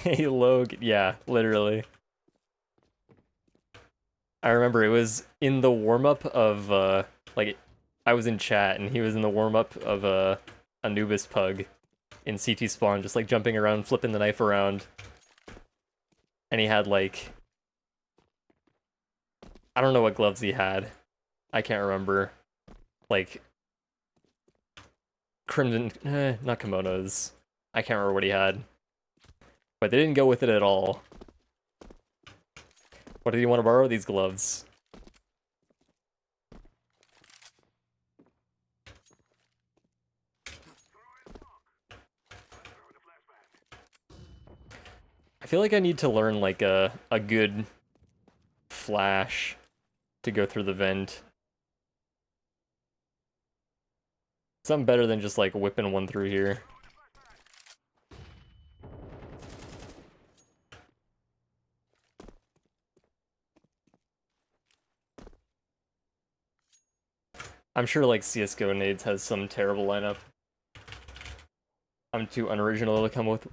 Hey, Logan. Yeah, literally. I remember it was in the warm-up of, like, I was in chat, and he was in the warm-up of, Anubis Pug in CT Spawn, just, like, jumping around, flipping the knife around. And he had, like... I don't know what gloves he had. I can't remember. Like... Crimson... not kimonos. I can't remember what he had. But they didn't go with it at all. What did you want to borrow? These gloves. I feel like I need to learn, like, a good flash to go through the vent. Something better than just like whipping one through here. I'm sure like CS:GO Nades has some terrible lineup. I'm too unoriginal to come up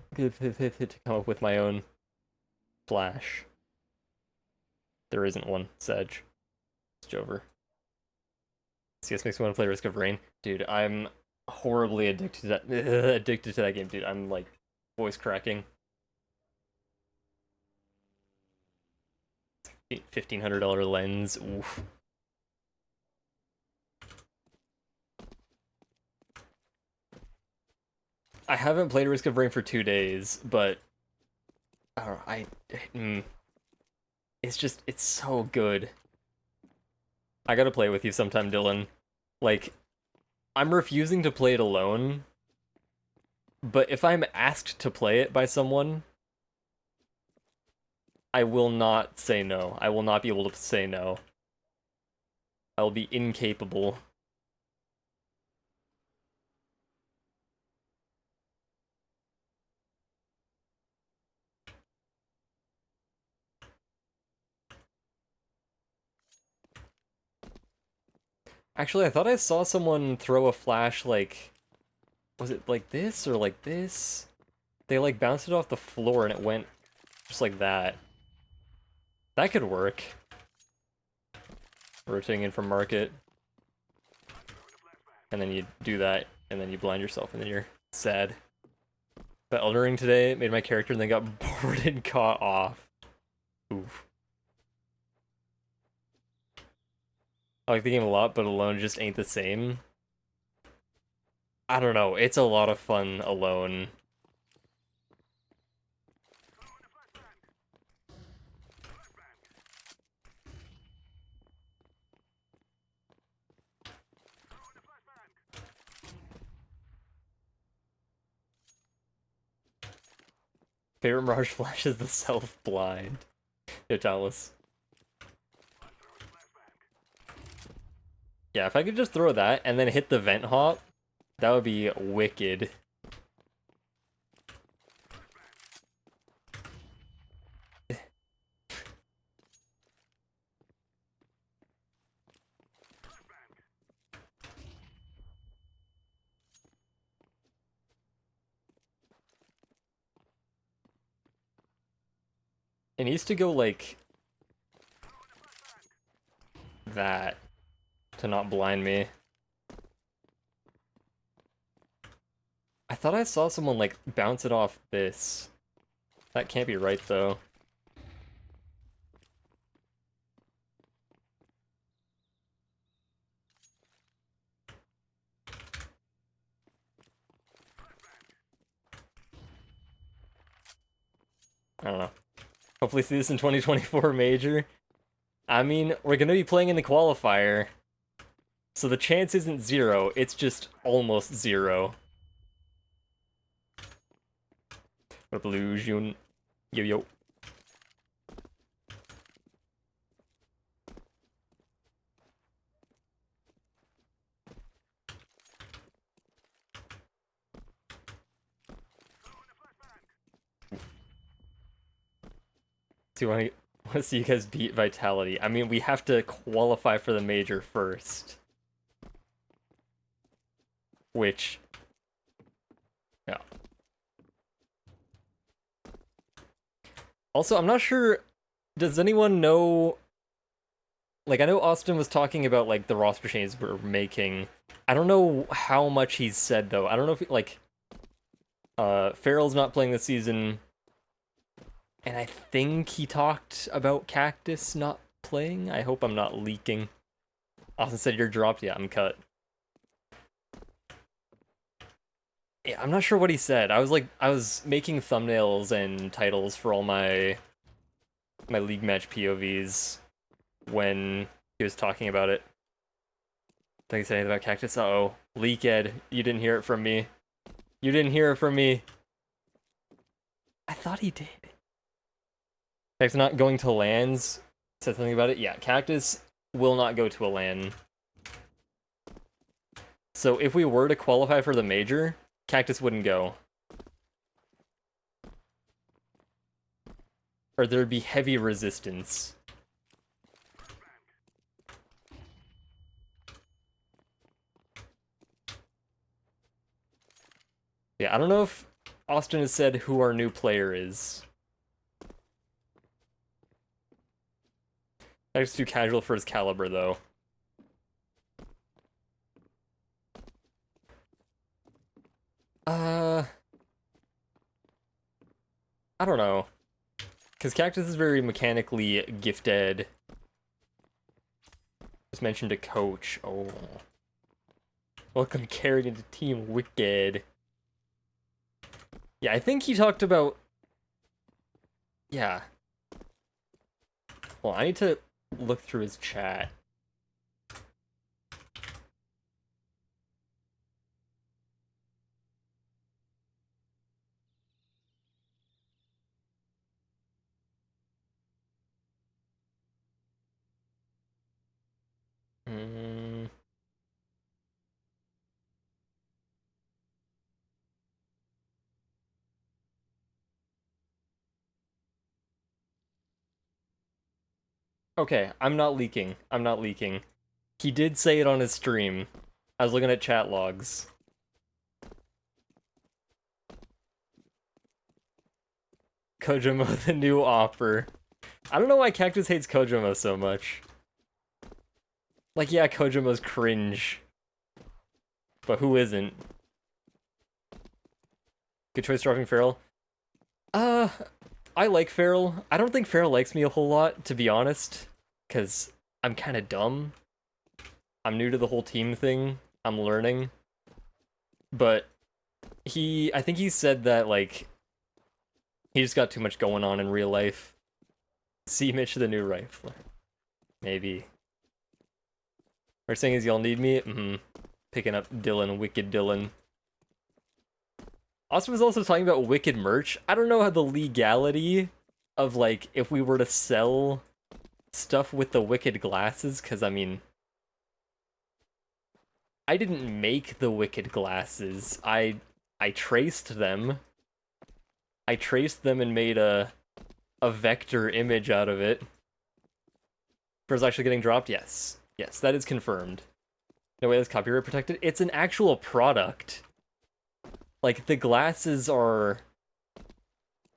with my own flash. There isn't one, Sedge. It's Jover. CS makes me want to play Risk of Rain. Dude, I'm horribly addicted to that addicted to that game, dude. I'm like voice cracking. $1,500 lens. Oof. I haven't played Risk of Rain for 2 days, but I don't know, it's so good. I gotta play with you sometime, Dylan. Like, I'm refusing to play it alone, but if I'm asked to play it by someone, I will not say no. I will not be able to say no. I will be incapable. Actually, I thought I saw someone throw a flash like... Was it like this or like this? They like bounced it off the floor and it went just like that. That could work. Rotating in from market. And then you do that, and then you blind yourself, and then you're sad. But Elden Ring today made my character and then got bored and caught off. Oof. I like the game a lot, but alone just ain't the same. I don't know, it's a lot of fun alone. Favorite Mirage Flash is the self-blind. Yo, Chalice. Yeah, if I could just throw that and then hit the vent hop, that would be wicked. It needs to go like that to not blind me. I thought I saw someone like bounce it off this. That can't be right though. I don't know. Hopefully see this in 2024 Major. I mean, we're gonna be playing in the qualifier. So the chance isn't 0, it's just almost 0. What up, Illusion? Yo yo. Do you want to see you guys beat Vitality? I mean, we have to qualify for the Major first. Which... yeah. Also, I'm not sure... Does anyone know... Like, I know Austin was talking about, like, the roster changes we're making. I don't know how much he's said, though. I don't know if, like... Farrell's not playing this season... And I think he talked about Cactus not playing. I hope I'm not leaking. Austin said you're dropped. Yeah, I'm cut. Yeah, I'm not sure what he said. I was making thumbnails and titles for all my league match POVs when he was talking about it. Don't he say anything about Cactus? Uh-oh. Leak Ed. You didn't hear it from me. You didn't hear it from me. I thought he did. Cactus not going to lands. Said something about it. Yeah, Cactus will not go to a LAN. So if we were to qualify for the major, Cactus wouldn't go. Or there'd be heavy resistance. Yeah, I don't know if Austin has said who our new player is. That's too casual for his caliber, though. I don't know. Because Cactus is very mechanically gifted. Just mentioned a coach. Oh. Welcome carried into Team Wicked. Yeah, I think he talked about... Yeah. Well, I need to look through his chat. Hmm. Okay, I'm not leaking. I'm not leaking. He did say it on his stream. I was looking at chat logs. Kojima, the new offer. I don't know why Cactus hates Kojima so much. Like, yeah, Kojima's cringe. But who isn't? Good choice dropping Feral. I like Feral. I don't think Feral likes me a whole lot, to be honest. Because I'm kind of dumb. I'm new to the whole team thing. I'm learning. But I think he said that, like, he just got too much going on in real life. See Mitch the new rifler. Maybe. We're saying is y'all need me? Picking up Dylan, Wicked Dylan. Austin was also talking about Wicked merch. I don't know how the legality of, like, if we were to sell stuff with the Wicked glasses, because, I mean, I didn't make the Wicked glasses. I traced them. I traced them and made a vector image out of it. For actually getting dropped? Yes. Yes, that is confirmed. No way that's copyright protected. It's an actual product. Like, the glasses are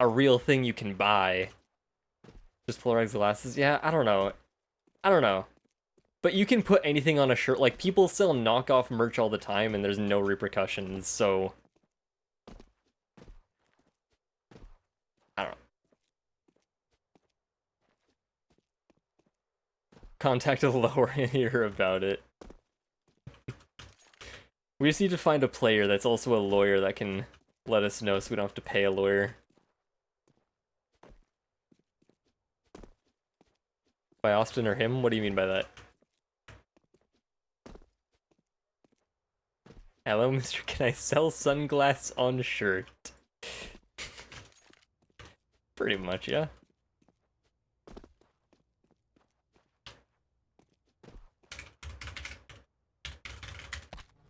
a real thing you can buy. Just polarized glasses? Yeah, I don't know. I don't know. But you can put anything on a shirt. Like, people sell knockoff merch all the time, and there's no repercussions, so... I don't know. Contact a lower and hear about it. We just need to find a player that's also a lawyer that can let us know so we don't have to pay a lawyer. By Austin or him? What do you mean by that? Hello, Mr. Can I sell sunglass on shirt? Pretty much, yeah.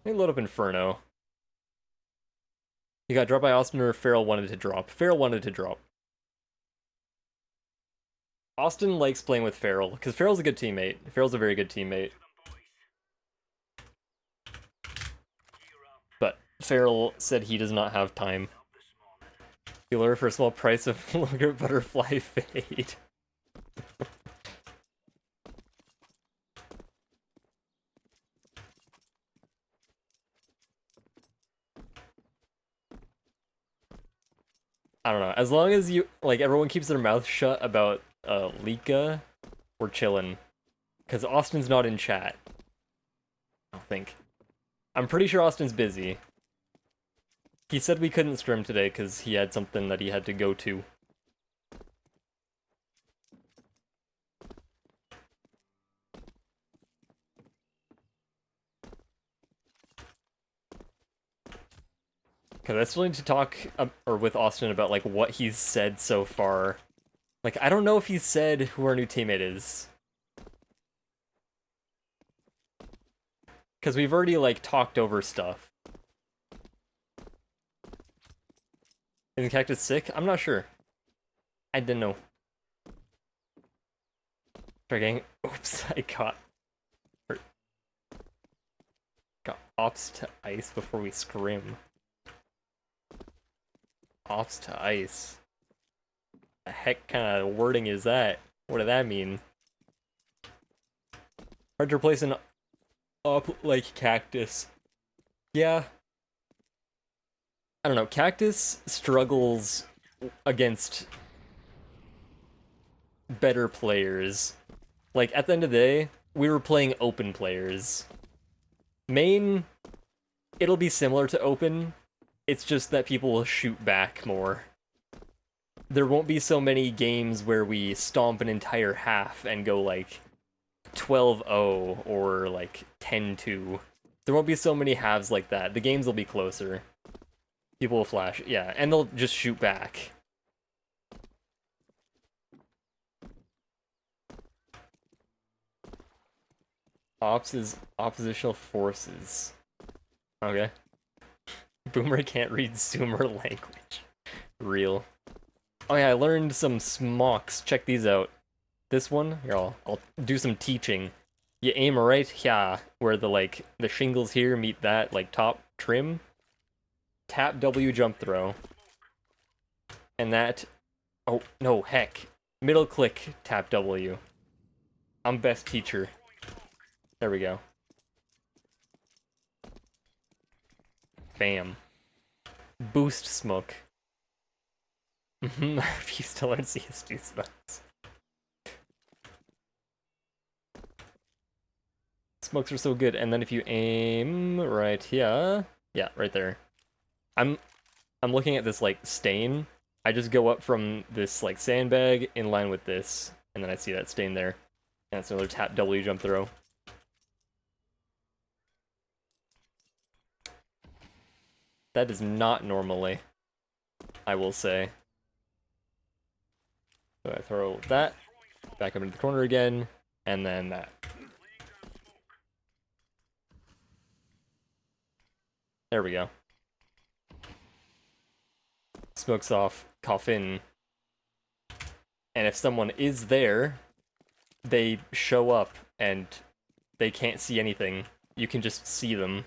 Let me load up Inferno. You got dropped by Austin or Farrell wanted to drop? Farrell wanted to drop. Austin likes playing with Farrell, because Farrell's a good teammate. Farrell's a very good teammate. But Farrell said he does not have time. You lure for a small price of Loagurt Butterfly Fade. I don't know. As long as you, like, everyone keeps their mouth shut about Lika, we're chilling. Because Austin's not in chat. I don't think. I'm pretty sure Austin's busy. He said we couldn't stream today because he had something that he had to go to. Because I still need to talk or with Austin about, like, what he's said so far. Like, I don't know if he's said who our new teammate is. Because we've already, like, talked over stuff. Is the cactus sick? I'm not sure. I didn't know. Try getting... Oops, I got ops to ice before we scrim. Ops to ice. The heck kind of wording is that? What did that mean? Hard to replace an up like cactus. Yeah. I don't know. Cactus struggles against better players. Like, at the end of the day, we were playing open players. Main, it'll be similar to open. It's just that people will shoot back more. There won't be so many games where we stomp an entire half and go, like, 12-0 or, like, 10-2. There won't be so many halves like that. The games will be closer. People will flash, yeah, and they'll just shoot back. Ops is oppositional forces. Okay. Boomer can't read Zoomer language. Real. Oh yeah, I learned some smocks. Check these out. This one, here, I'll do some teaching. You aim right here, where the shingles here meet that, like, top trim. Tap W jump throw. And that... Oh, no, heck. Middle click, tap W. I'm best teacher. There we go. Bam. Boost smoke. I refuse to learn CS2 spells. Smokes are so good, and then if you aim right here... Yeah, right there. I'm looking at this, like, stain. I just go up from this, like, sandbag in line with this, and then I see that stain there. And it's another tap W jump throw. That is not normally, I will say. So I throw that, back up into the corner again, and then that. There we go. Smokes off, coffin. And if someone is there, they show up and they can't see anything. You can just see them.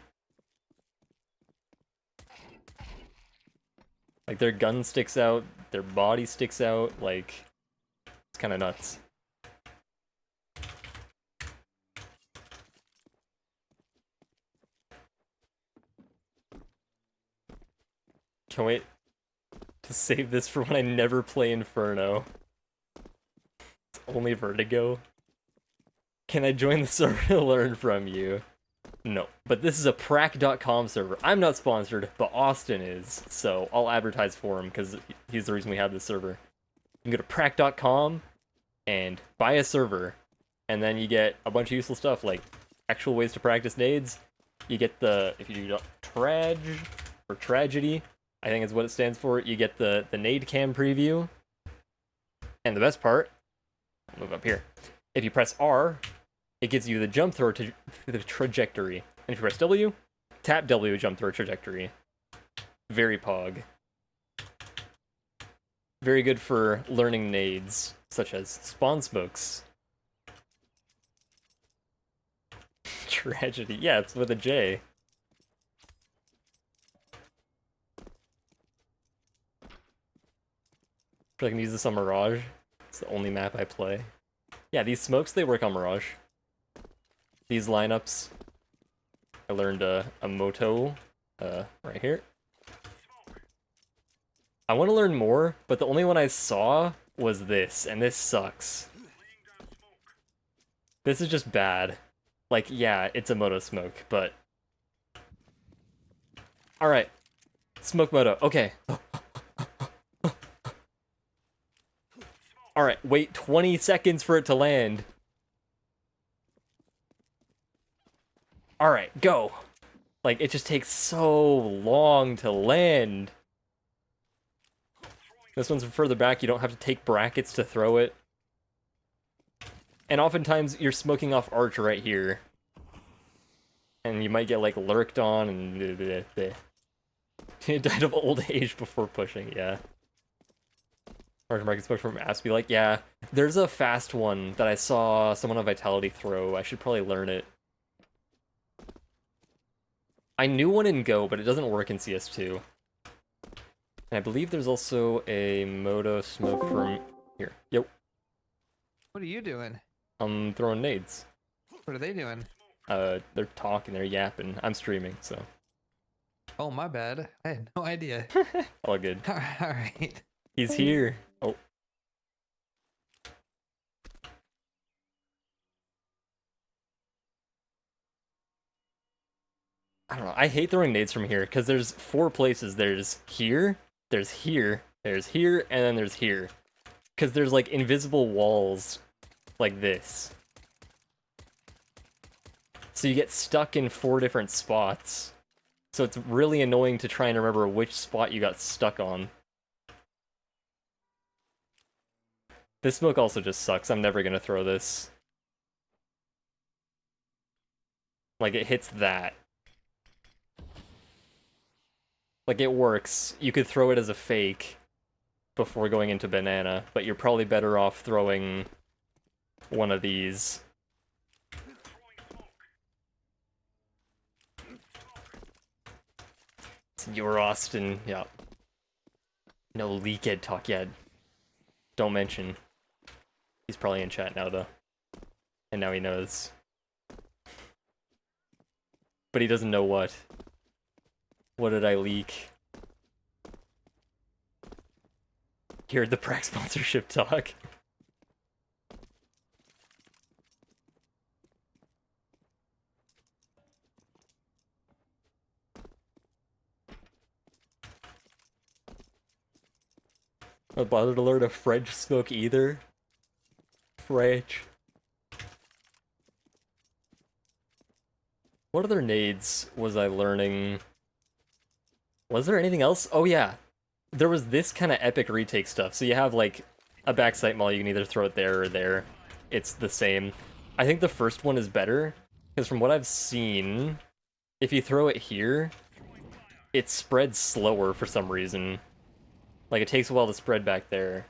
Like, their gun sticks out, their body sticks out, like, it's kind of nuts. Can't wait to save this for when I never play Inferno. It's only Vertigo. Can I join the server to learn from you? No, but this is a prac.com server. I'm not sponsored, but Austin is, so I'll advertise for him because he's the reason we have this server. You can go to prac.com and buy a server, and then you get a bunch of useful stuff like actual ways to practice nades. You get the, if you do trage or tragedy, I think is what it stands for, you get the nade cam preview. And the best part, I'll move up here. If you press R, it gives you the jump throw to the trajectory. And if you press W, tap W jump throw trajectory. Very pog. Very good for learning nades, such as spawn smokes. Tragedy. Yeah, it's with a J. I can use this on Mirage. It's the only map I play. Yeah, these smokes, they work on Mirage. These lineups, I learned a moto right here. I want to learn more, but the only one I saw was this, and this sucks. This is just bad. Like, yeah, it's a moto smoke, but... Alright. Smoke moto, okay. Alright, wait 20 seconds for it to land. Alright, go! Like, it just takes so long to land. This one's further back, you don't have to take brackets to throw it. And oftentimes, you're smoking off arch right here. And you might get, like, lurked on and... He died of old age before pushing, yeah. Market spoke from Aspie, like, yeah, there's a fast one that I saw someone on Vitality throw. I should probably learn it. I knew one in Go, but it doesn't work in CS2. And I believe there's also a Moto smoke from here. Yep. What are you doing? I'm throwing nades. What are they doing? They're talking, they're yapping. I'm streaming, so. Oh, my bad. I had no idea. All good. All right. He's here. Oh. I don't know. I hate throwing nades from here because there's 4 places. There's here, there's here, there's here, and then there's here. Because there's like invisible walls like this. So you get stuck in 4 different spots. So it's really annoying to try and remember which spot you got stuck on. This smoke also just sucks. I'm never gonna throw this. Like, it hits that. Like, it works. You could throw it as a fake before going into banana, but you're probably better off throwing one of these. You're Austin, yeah. No leaked talk yet. Don't mention. He's probably in chat now, though. And now he knows. But he doesn't know what. What did I leak? Heard the Prac sponsorship talk. Not bothered to learn a French smoke either. French. What other nades was I learning? Was there anything else? Oh yeah. There was this kind of epic retake stuff. So you have like a backside maul, you can either throw it there or there. It's the same. I think the first one is better, because from what I've seen, if you throw it here, it spreads slower for some reason. Like, it takes a while to spread back there.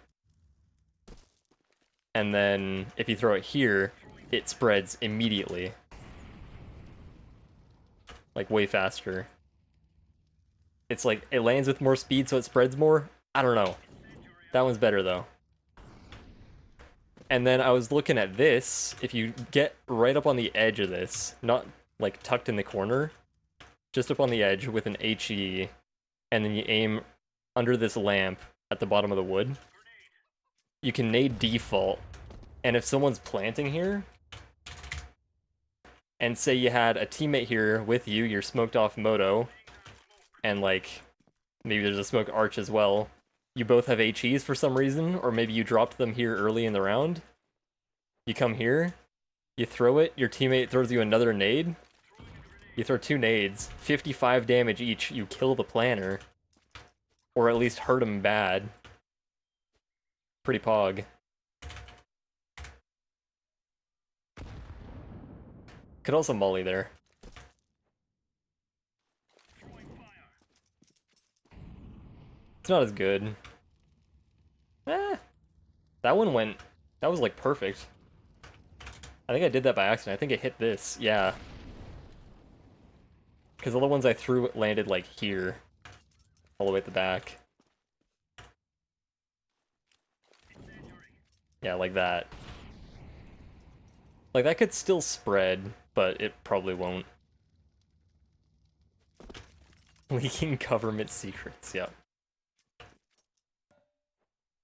And then, if you throw it here, it spreads immediately. Like, way faster. It's like, it lands with more speed, so it spreads more? I don't know. That one's better, though. And then I was looking at this. If you get right up on the edge of this, not, like, tucked in the corner, just up on the edge with an HE, and then you aim under this lamp at the bottom of the wood, you can nade default, and if someone's planting here, and say you had a teammate here with you, you're smoked off Moto, and like, maybe there's a smoke arch as well, you both have HEs for some reason, or maybe you dropped them here early in the round, you come here, you throw it, your teammate throws you another nade, you throw 2 nades, 55 damage each, you kill the planner, or at least hurt him bad. Pretty pog. Could also molly there. It's not as good. Eh. That one went... That was like perfect. I think I did that by accident. I think it hit this. Yeah. Because the other ones I threw landed like here. All the way at the back. Yeah, like that. Like, that could still spread, but it probably won't. Leaking government secrets, yep.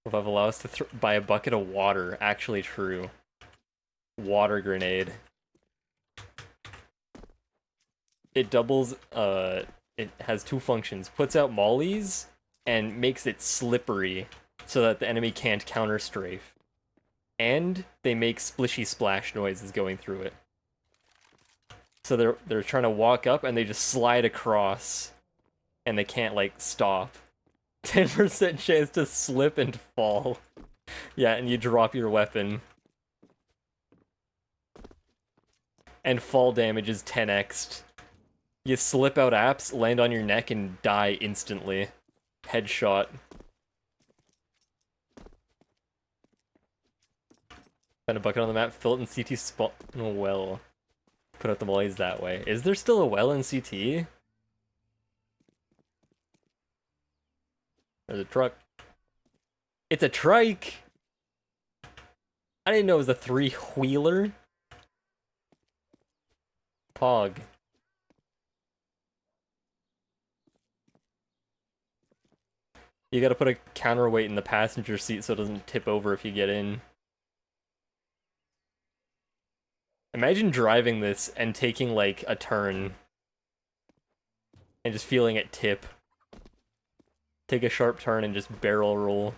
If I've allowed us to buy a bucket of water, actually true. Water grenade. It doubles, it has 2 functions. Puts out mollies, and makes it slippery, so that the enemy can't counter strafe. And they make splishy splash noises going through it. So they're trying to walk up, and they just slide across, and they can't, like, stop. 10% chance to slip and fall. Yeah, and you drop your weapon. And fall damage is 10x'd. You slip out apps, land on your neck, and die instantly. Headshot. Find a bucket on the map, fill it in CT spawn a well. Put out the mollies that way. Is there still a well in CT? There's a truck. It's a trike! I didn't know it was a three-wheeler. Pog. You gotta put a counterweight in the passenger seat so it doesn't tip over if you get in. Imagine driving this and taking, like, a turn. And just feeling it tip. Take a sharp turn and just barrel roll.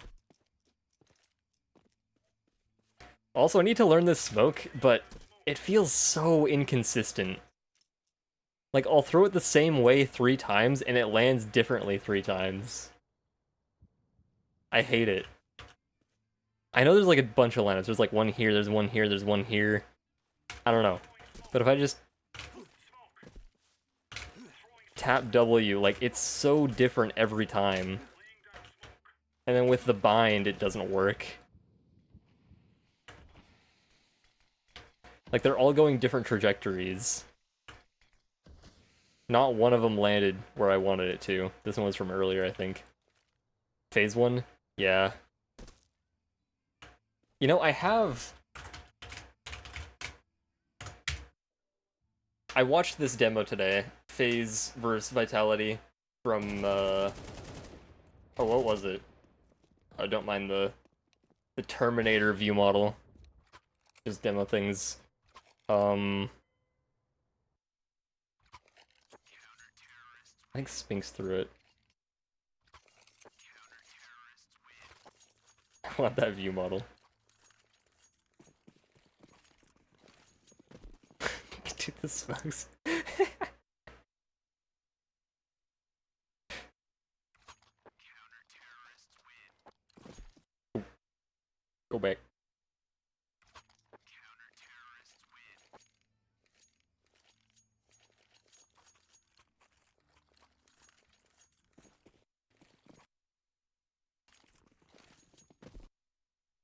Also, I need to learn this smoke, but it feels so inconsistent. Like, I'll throw it the same way 3 times, and it lands differently 3 times. I hate it. I know there's, like, a bunch of lineups. There's, like, one here, there's one here, there's one here. I don't know. But if I just tap W, like, it's so different every time. And then with the bind, it doesn't work. Like, they're all going different trajectories. Not one of them landed where I wanted it to. This one was from earlier, I think. Phase 1? Yeah. You know, I watched this demo today. Phase versus Vitality from, oh, what was it? I don't mind the Terminator view model. Just demo things. I think Spinks threw it. I want that view model. Dude, this smokes. Go back.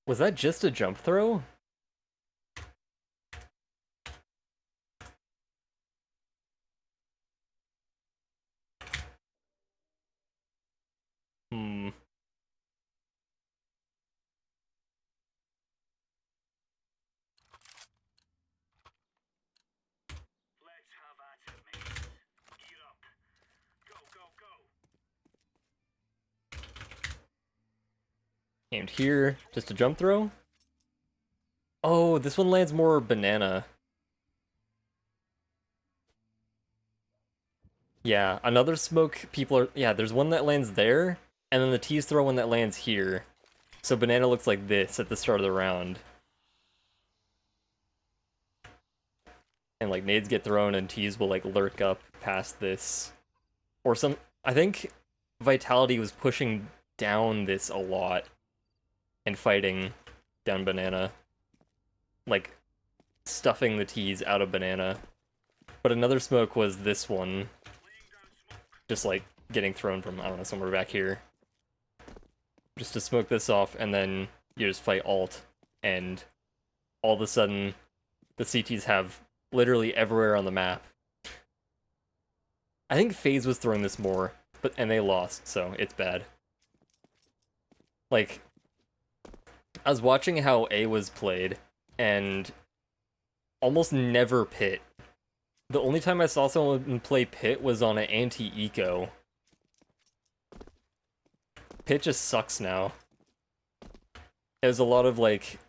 Was that just a jump throw? Hmm. Aimed here, just a jump throw? Oh, this one lands more banana. Yeah, another smoke people are... Yeah, there's one that lands there, and then the tease throw one that lands here. So banana looks like this at the start of the round. And like nades get thrown and tease will like lurk up past this. Or some... I think Vitality was pushing down this a lot. And fighting down banana. Like, stuffing the tease out of banana. But another smoke was this one. Just like getting thrown from, I don't know, somewhere back here. Just to smoke this off, and then you just fight alt, and all of a sudden, the CTs have literally everywhere on the map. I think FaZe was throwing this more, and they lost, so it's bad. Like, I was watching how A was played, and almost never pit. The only time I saw someone play pit was on an anti-eco. Pit just sucks now. There's a lot of, like,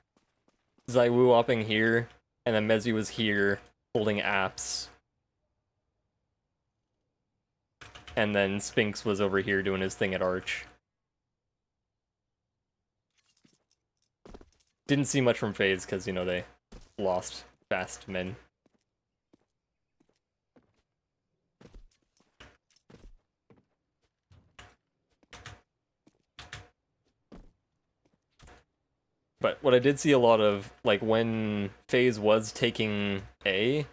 Zaiwu opping here, and then Mezzi was here, holding apps. And then Spinks was over here doing his thing at Arch. Didn't see much from FaZe, because, you know, they lost fast men. But what I did see a lot of, like, when FaZe was taking A,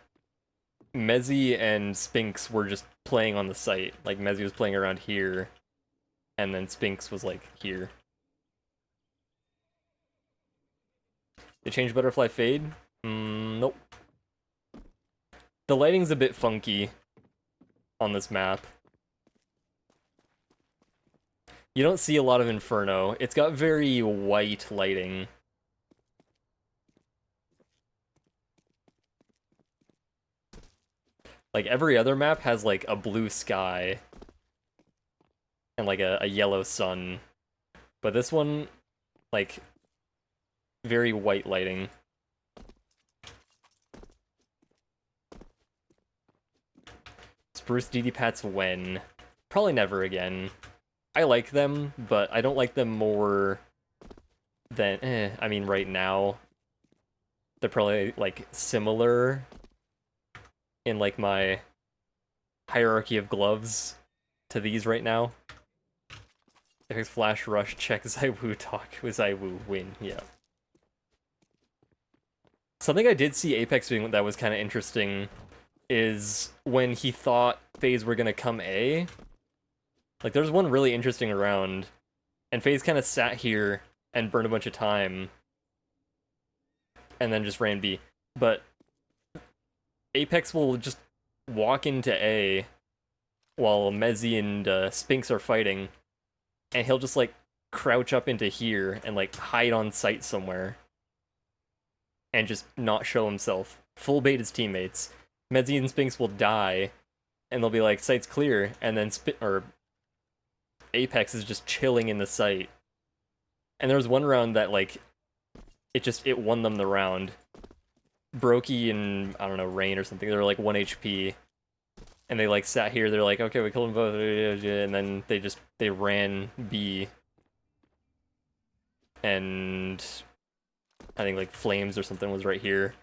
Mezzy and Spinks were just playing on the site. Like, Mezzy was playing around here, and then Spinks was, like, here. They changed Butterfly Fade? Nope. The lighting's a bit funky on this map. You don't see a lot of Inferno. It's got very white lighting. Like, every other map has, like, a blue sky and, like, a yellow sun. But this one, like, very white lighting. Spruce DD Pats when? Probably never again. I like them, but I don't like them more than, I mean, right now, they're probably, like, similar in, like, my hierarchy of gloves to these right now. If it's Flash Rush, check Zaiwu talk with Zaiwu win, yeah. Something I did see Apex doing that was kind of interesting is when he thought FaZe were gonna come A. Like, there's one really interesting round, and FaZe kind of sat here and burned a bunch of time, and then just ran B. But Apex will just walk into A while Mezzy and Spinks are fighting, and he'll just, like, crouch up into here and, like, hide on site somewhere, and just not show himself. Full bait his teammates. Mezzy and Spinks will die, and they'll be like, site's clear, and then Apex is just chilling in the site. And there was one round that, like, it won them the round. Brokey and, I don't know, Rain or something, they were like 1 HP. And they, like, sat here, they're like, okay, we killed them both, and then they ran B. And I think, like, Flames or something was right here,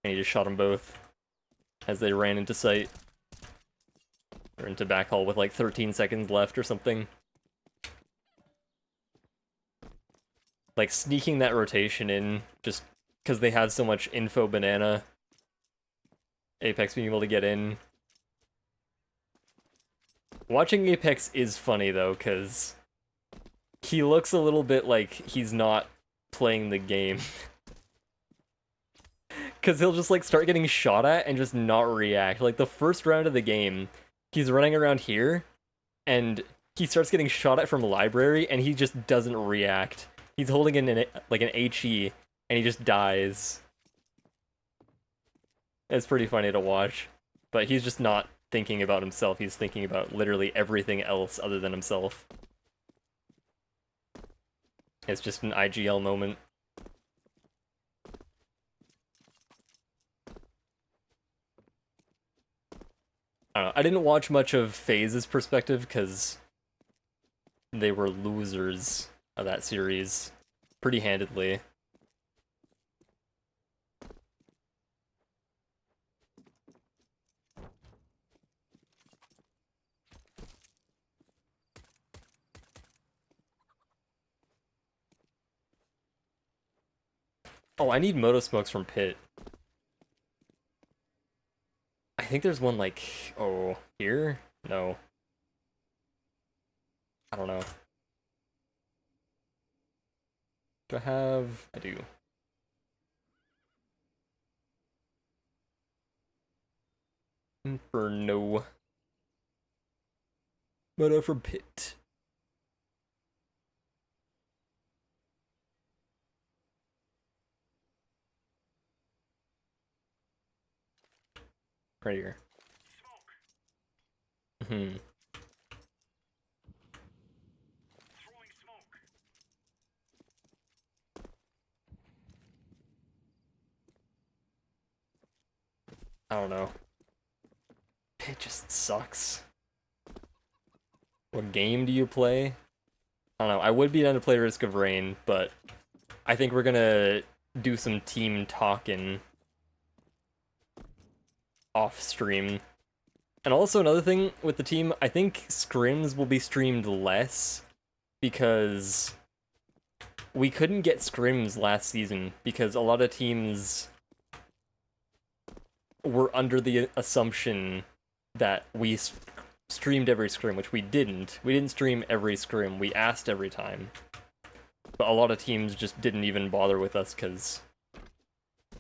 and he just shot them both as they ran into site. Or into back hall with, like, 13 seconds left or something. Like, sneaking that rotation in, just because they have so much info banana. Apex being able to get in. Watching Apex is funny, though, because he looks a little bit like he's not playing the game. Because he'll just, like, start getting shot at and just not react. Like, the first round of the game, he's running around here, and he starts getting shot at from library, and he just doesn't react. He's holding in like an HE, and he just dies. It's pretty funny to watch. But he's just not thinking about himself. He's thinking about literally everything else other than himself. It's just an IGL moment. I don't know. I didn't watch much of FaZe's perspective because they were losers of that series pretty handedly. Oh, I need Moto Smokes from Pit. I think there's one, like, oh, here? No. I don't know. Do I have... I do. Inferno. Moto from Pit. Right here. Hmm. I don't know. It just sucks. What game do you play? I don't know. I would be down to play Risk of Rain, but I think we're gonna do some team talking off stream. And also another thing with the team, I think scrims will be streamed less because we couldn't get scrims last season because a lot of teams were under the assumption that we streamed every scrim, which we didn't. We didn't stream every scrim. We asked every time. But a lot of teams just didn't even bother with us because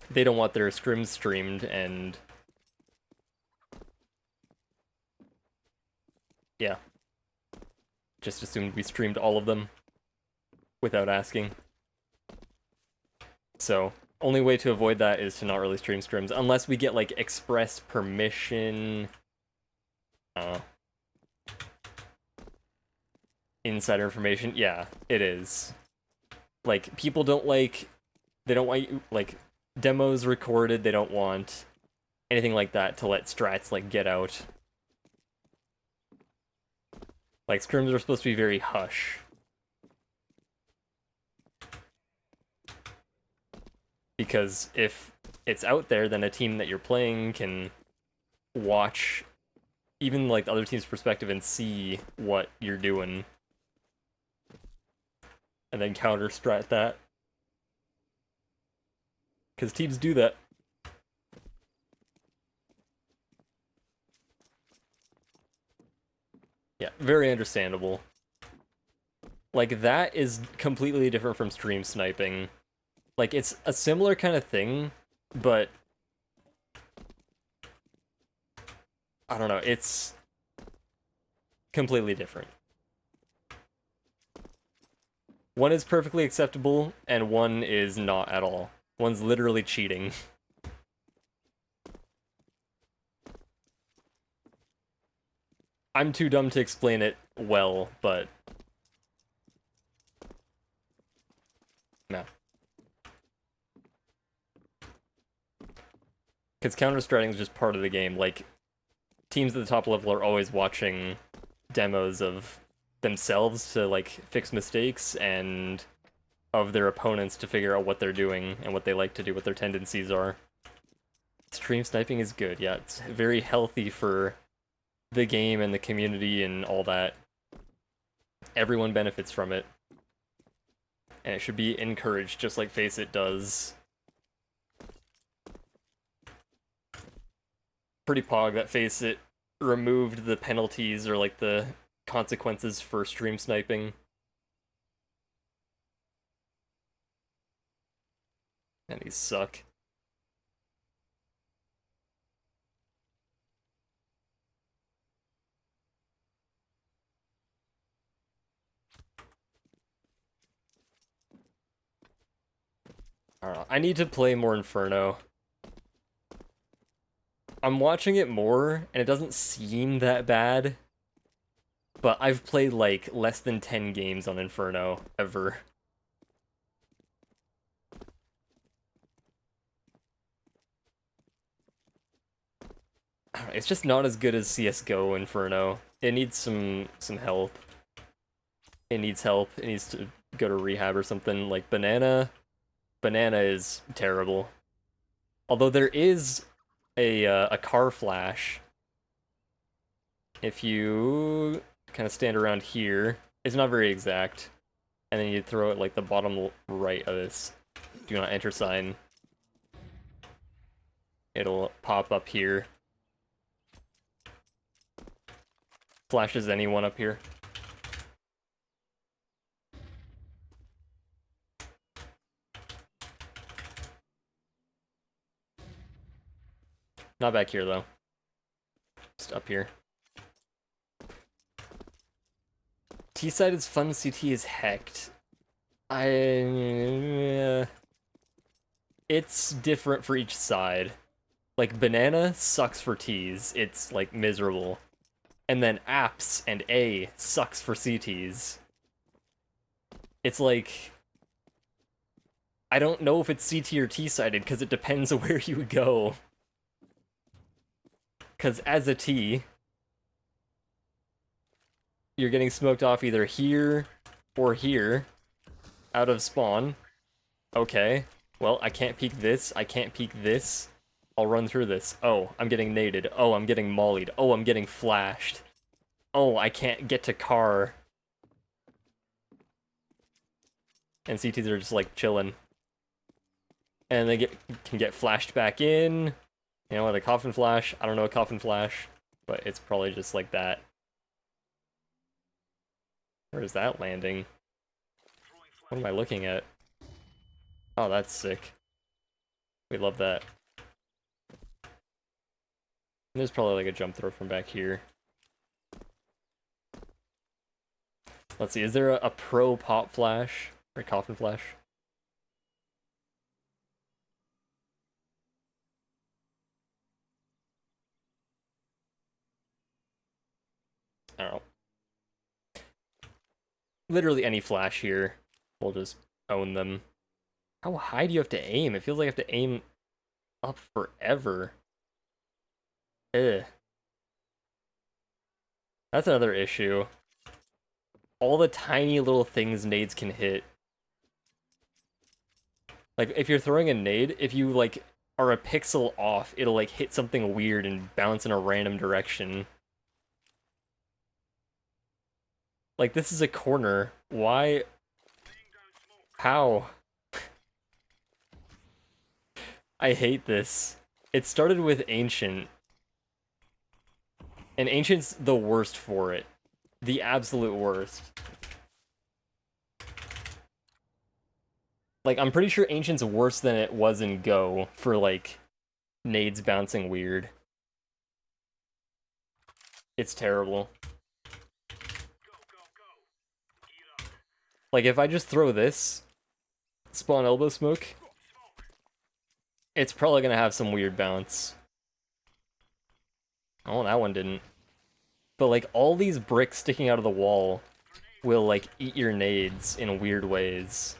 they don't want their scrims streamed, and yeah, just assumed we streamed all of them without asking. So, only way to avoid that is to not really stream scrims, unless we get, like, express permission. Insider information. Yeah, it is. Like, people don't like... They don't want, like, demos recorded. They don't want anything like that to let strats, like, get out. Like, scrims are supposed to be very hush. Because if it's out there, then a team that you're playing can watch even, like, the other team's perspective and see what you're doing. And then counter-strat that. Because teams do that. Yeah, very understandable. Like, that is completely different from stream sniping. Like, it's a similar kind of thing, but I don't know, it's completely different. One is perfectly acceptable, and one is not at all. One's literally cheating. I'm too dumb to explain it well, but no. Because counter-stratting is just part of the game. Like, teams at the top level are always watching demos of themselves to, like, fix mistakes, and of their opponents to figure out what they're doing and what they like to do, what their tendencies are. Stream sniping is good, yeah. It's very healthy for the game and the community and all that. Everyone benefits from it. And it should be encouraged, just like Face It does. Pretty pog that Face It removed the penalties or, like, the consequences for stream sniping. And these suck. I don't know. I need to play more Inferno. I'm watching it more, and it doesn't seem that bad. But I've played, like, less than 10 games on Inferno, ever. I don't know, it's just not as good as CSGO Inferno. It needs some help. It needs help. It needs to go to rehab or something. Like, Banana is terrible. Although there is a car flash. If you kind of stand around here, it's not very exact, and then you throw it like the bottom right of this do not enter sign. It'll pop up here. Flashes anyone up here. Not back here, though. Just up here. T-side is fun, CT is hecked. It's different for each side. Like, Banana sucks for Ts. It's, like, miserable. And then Apps and A sucks for CTs. It's like... I don't know if it's CT or T-sided, because it depends on where you go. Because as a T, you're getting smoked off either here or here, out of spawn. Okay, well, I can't peek this, I can't peek this. I'll run through this. Oh, I'm getting naded. Oh, I'm getting mollied. Oh, I'm getting flashed. Oh, I can't get to car. And CTs are just, like, chilling. And they can get flashed back in. You know what, a coffin flash? I don't know a coffin flash, but it's probably just like that. Where is that landing? What am I looking at? Oh, that's sick. We love that. There's probably like a jump throw from back here. Let's see, is there a pro pop flash? Or coffin flash? I don't know. Literally any flash here. We'll just own them. How high do you have to aim? It feels like I have to aim up forever. Ugh. That's another issue. All the tiny little things nades can hit. Like, if you're throwing a nade, if you, like, are a pixel off, it'll, like, hit something weird and bounce in a random direction. Like, this is a corner. Why? How? I hate this. It started with Ancient. And Ancient's the worst for it. The absolute worst. Like, I'm pretty sure Ancient's worse than it was in Go for, like, nades bouncing weird. It's terrible. Like, if I just throw this, spawn elbow smoke, it's probably gonna have some weird bounce. Oh, that one didn't. But, like, all these bricks sticking out of the wall will, like, eat your nades in weird ways.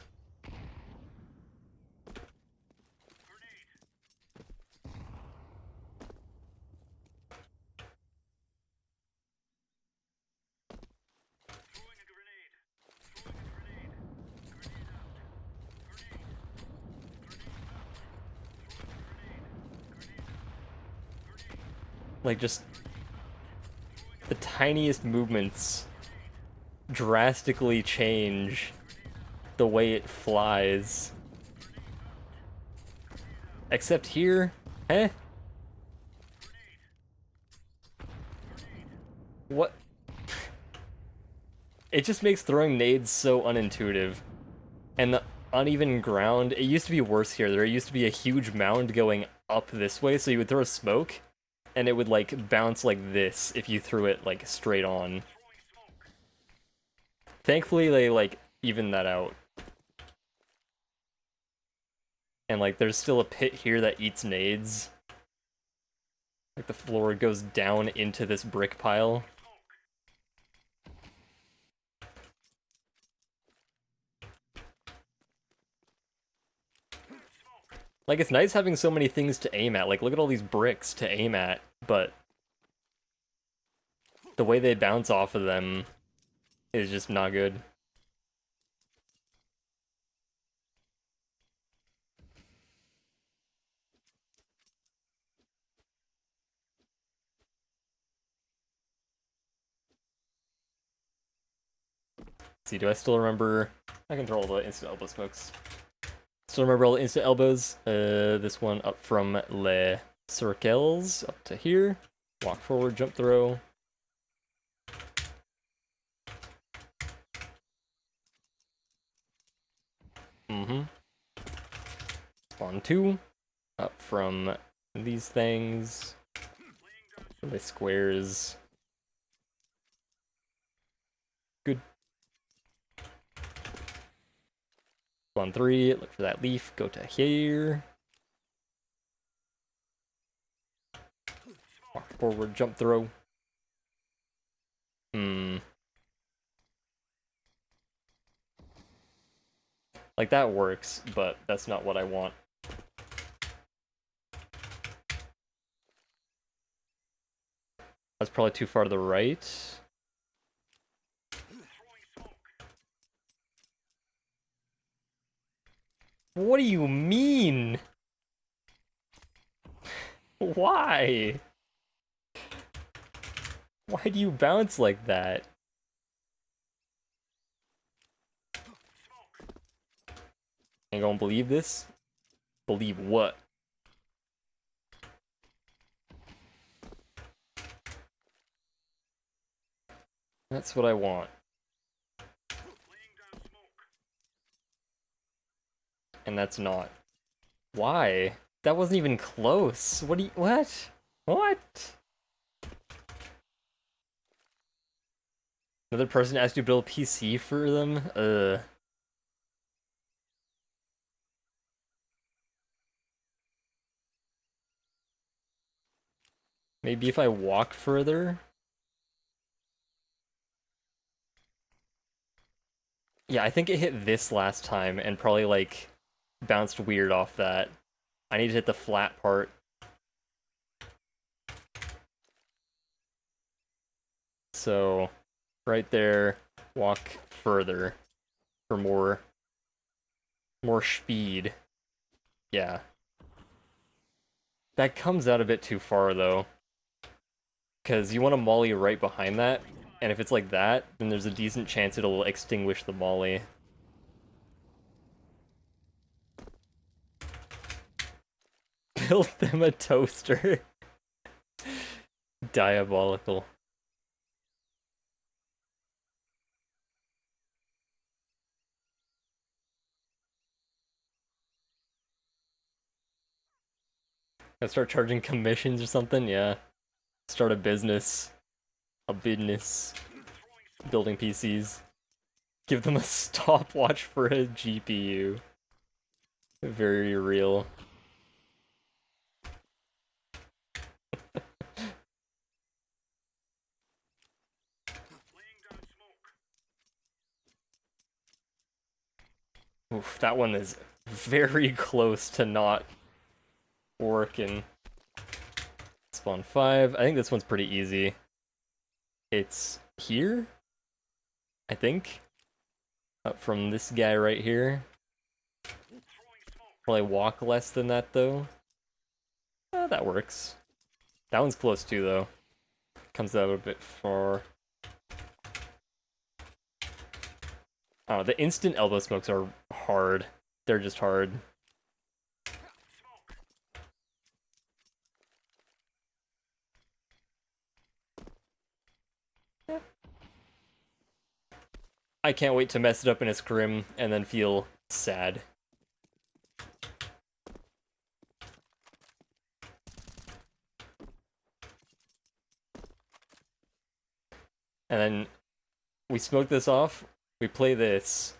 Like, just the tiniest movements drastically change the way it flies. Except here, eh? What? It just makes throwing nades so unintuitive. And the uneven ground, it used to be worse here. There used to be a huge mound going up this way, so you would throw a smoke, and it would, like, bounce like this if you threw it, like, straight on. Thankfully, they, like, evened that out. And, like, there's still a pit here that eats nades. Like, the floor goes down into this brick pile. Like, it's nice having so many things to aim at. Like, look at all these bricks to aim at, but the way they bounce off of them is just not good. Let's see, do I still remember? I can throw all the instant elbow smokes. Still remember all the instant elbows? This one up from Les Circles up to here. Walk forward, jump throw. Spawn 2. Up from these things. The squares. Good. Spawn 3, look for that leaf, go to here. Walk forward, jump throw. Like, that works, but that's not what I want. That's probably too far to the right. What do you mean? Why? Why do you bounce like that? Ain't gonna believe this? Believe what? That's what I want. And that's not. Why? That wasn't even close. What do you- what? What? Another person asked you to build a PC for them? Maybe if I walk further? Yeah, I think it hit this last time and probably, like, bounced weird off that. I need to hit the flat part. So, right there, walk further for more speed. Yeah. That comes out a bit too far, though. Because you want to molly right behind that, and if it's like that, then there's a decent chance it'll extinguish the molly. Build them a toaster. Diabolical. I start charging commissions or something? Yeah. Start a business. A business. Building PCs. Give them a stopwatch for a GPU. Very real. Oof, that one is very close to not working. Spawn 5. I think this one's pretty easy. It's here? I think? Up from this guy right here. Probably walk less than that, though. That works. That one's close, too, though. Comes out a bit far. Oh, the instant elbow smokes are hard. They're just hard. I can't wait to mess it up in a scrim and then feel sad. And then we smoke this off, we play this,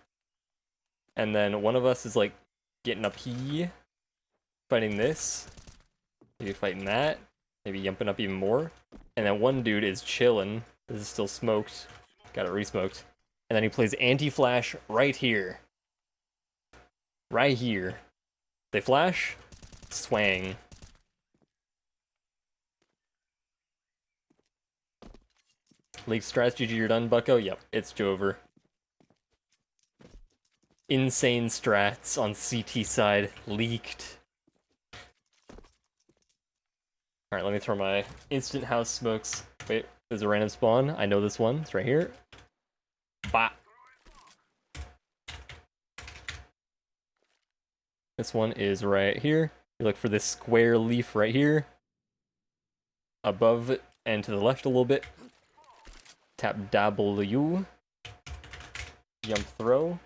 and then one of us is like getting up here, fighting this, maybe fighting that, maybe yumping up even more, and then one dude is chilling. This is still smoked, got it re-smoked, and then he plays anti-flash right here. Right here. They flash, swang. League strats, GG, you're done, bucko? Yep, it's Jover. Insane strats on CT side, leaked. Alright, let me throw my instant house smokes. Wait, there's a random spawn. I know this one, it's right here. Bah! This one is right here. You look for this square leaf right here. Above and to the left a little bit. Tap W. Jump throw.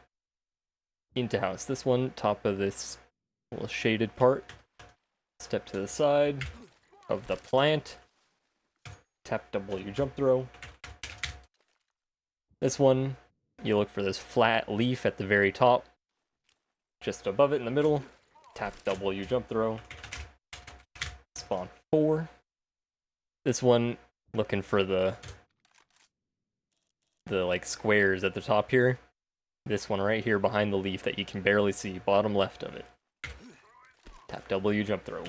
Into house. This one, top of this little shaded part. Step to the side of the plant. Tap W, jump throw. This one, you look for this flat leaf at the very top. Just above it in the middle. Tap W, jump throw. Spawn 4. This one, looking for the like squares at the top here. This one right here behind the leaf that you can barely see, bottom left of it. Tap W, jump throw.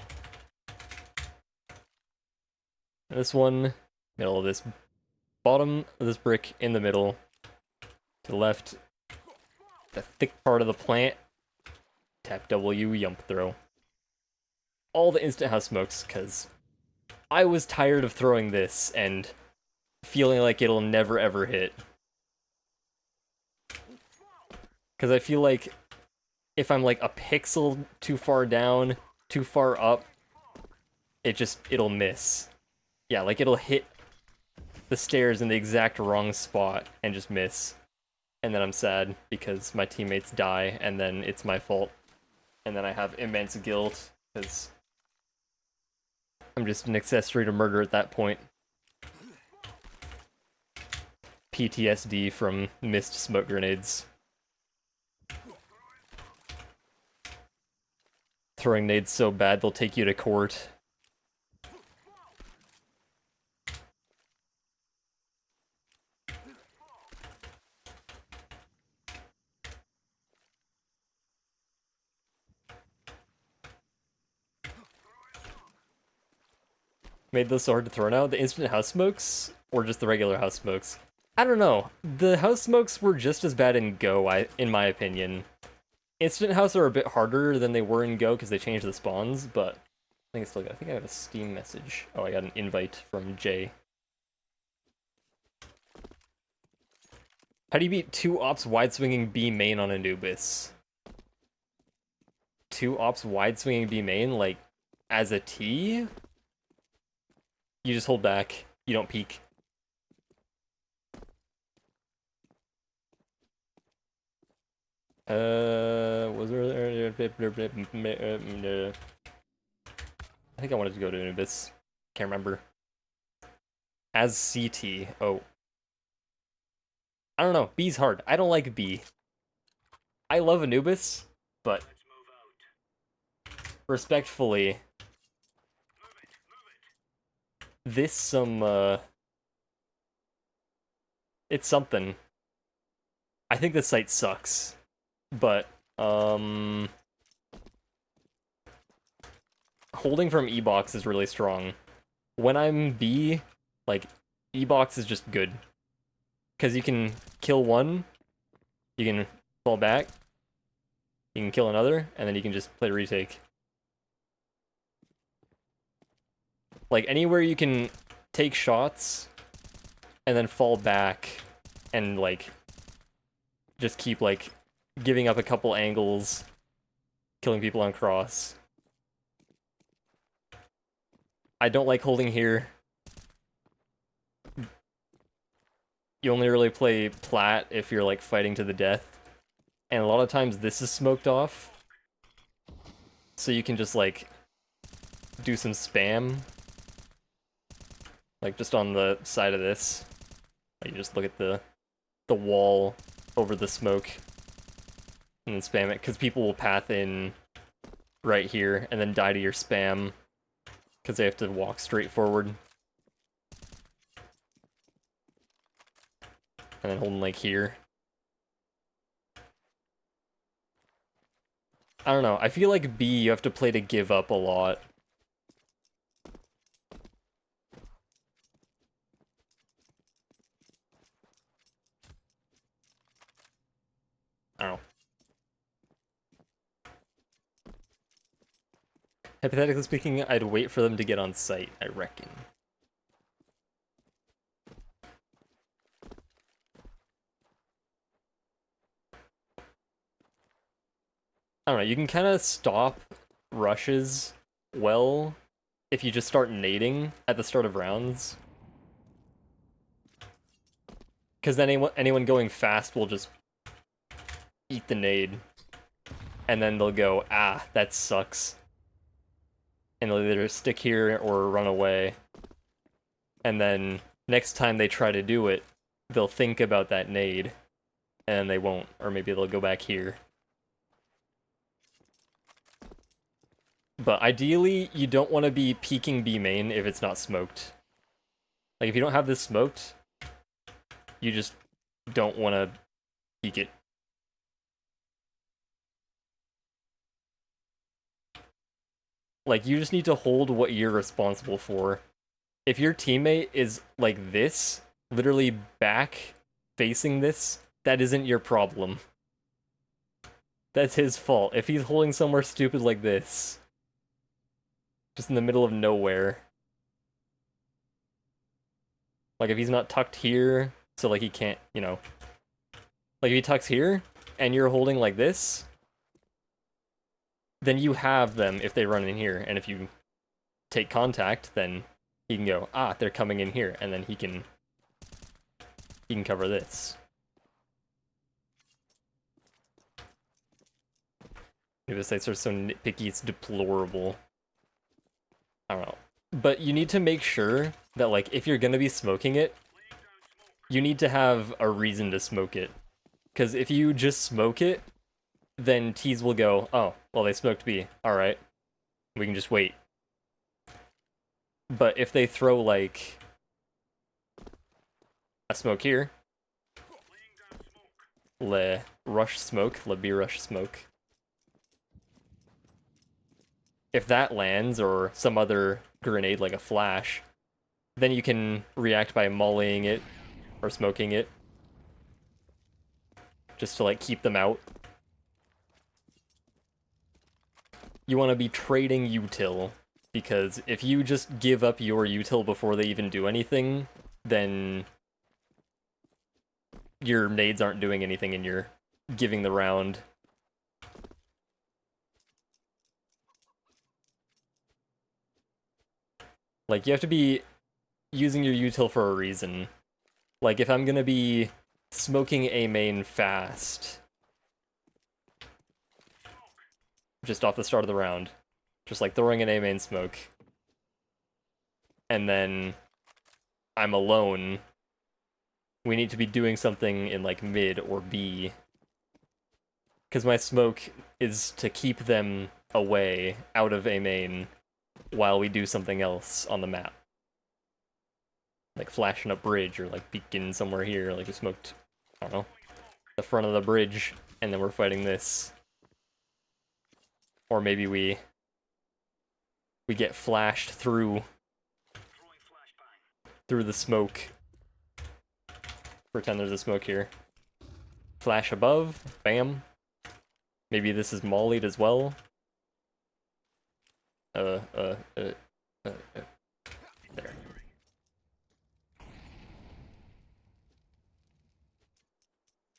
This one, middle of this, bottom of this brick in the middle. To the left, the thick part of the plant. Tap W, jump throw. All the instant house smokes, because I was tired of throwing this and feeling like it'll never ever hit. Because I feel like if I'm like a pixel too far down, too far up, it'll miss. Yeah, like it'll hit the stairs in the exact wrong spot and just miss. And then I'm sad because my teammates die, and then it's my fault. And then I have immense guilt, because I'm just an accessory to murder at that point. PTSD from missed smoke grenades. Throwing nades so bad they'll take you to court. Made those so hard to throw now? The instant house smokes? Or just the regular house smokes? I don't know. The house smokes were just as bad in Go, in my opinion. Instant house are a bit harder than they were in Go because they changed the spawns, but I think I have a Steam message. Oh, I got an invite from Jay. How do you beat 2 ops wide swinging B main on Anubis? 2 ops wide swinging B main, like as a T? You just hold back. You don't peek. Was there? I think I wanted to go to Anubis. Can't remember. As CT. Oh. I don't know. B's hard. I don't like B. I love Anubis, but respectfully, this it's something. I think this site sucks, but holding from E-box is really strong. When I'm B, like, E-box is just good. Because you can kill one, you can fall back, you can kill another, and then you can just play retake. Like, anywhere you can take shots, and then fall back, and, like, just keep, like, giving up a couple angles, killing people on cross. I don't like holding here. You only really play plat if you're, like, fighting to the death. And a lot of times this is smoked off. So you can just, like, do some spam. Like, just on the side of this. You just look at the wall over the smoke. And then spam it, because people will path in right here and then die to your spam. Because they have to walk straight forward. And then holding, like, here. I don't know. I feel like B, you have to play to give up a lot. I don't know. Hypothetically speaking, I'd wait for them to get on site, I reckon. I don't know, you can kind of stop rushes well if you just start nading at the start of rounds. Because then anyone going fast will just eat the nade. And then they'll go, ah, that sucks. And they'll either stick here or run away. And then next time they try to do it, they'll think about that nade. And they won't. Or maybe they'll go back here. But ideally, you don't want to be peeking B main if it's not smoked. Like, if you don't have this smoked, you just don't want to peek it. Like, you just need to hold what you're responsible for. If your teammate is like this, literally back facing this, that isn't your problem. That's his fault. If he's holding somewhere stupid like this, just in the middle of nowhere. Like, if he's not tucked here, so, like, he can't, you know. Like, if he tucks here, and you're holding like this, then you have them if they run in here. And if you take contact, then he can go, ah, they're coming in here. And then he can he can cover this. Maybe the sites are so nitpicky, it's deplorable. I don't know. But you need to make sure that, like, if you're gonna be smoking it, you need to have a reason to smoke it. Because if you just smoke it, then T's will go, oh, well, they smoked B. Alright. We can just wait. But if they throw, like, a smoke here, le rush smoke, le B rush smoke. If that lands, or some other grenade like a flash, then you can react by mollying it or smoking it. Just to, like, keep them out. You want to be trading util, because if you just give up your util before they even do anything, then your nades aren't doing anything and you're giving the round. Like, you have to be using your util for a reason. Like, if I'm gonna be smoking a main fast, just off the start of the round, just like throwing an A main smoke, and then I'm alone, we need to be doing something in, like, mid or B. Because my smoke is to keep them away, out of A main, while we do something else on the map. Like flashing a bridge, or like beacon somewhere here, like we smoked, I don't know, the front of the bridge, and then we're fighting this. Or maybe we get flashed through the smoke. Pretend there's a smoke here. Flash above, bam. Maybe this is mollied as well. There.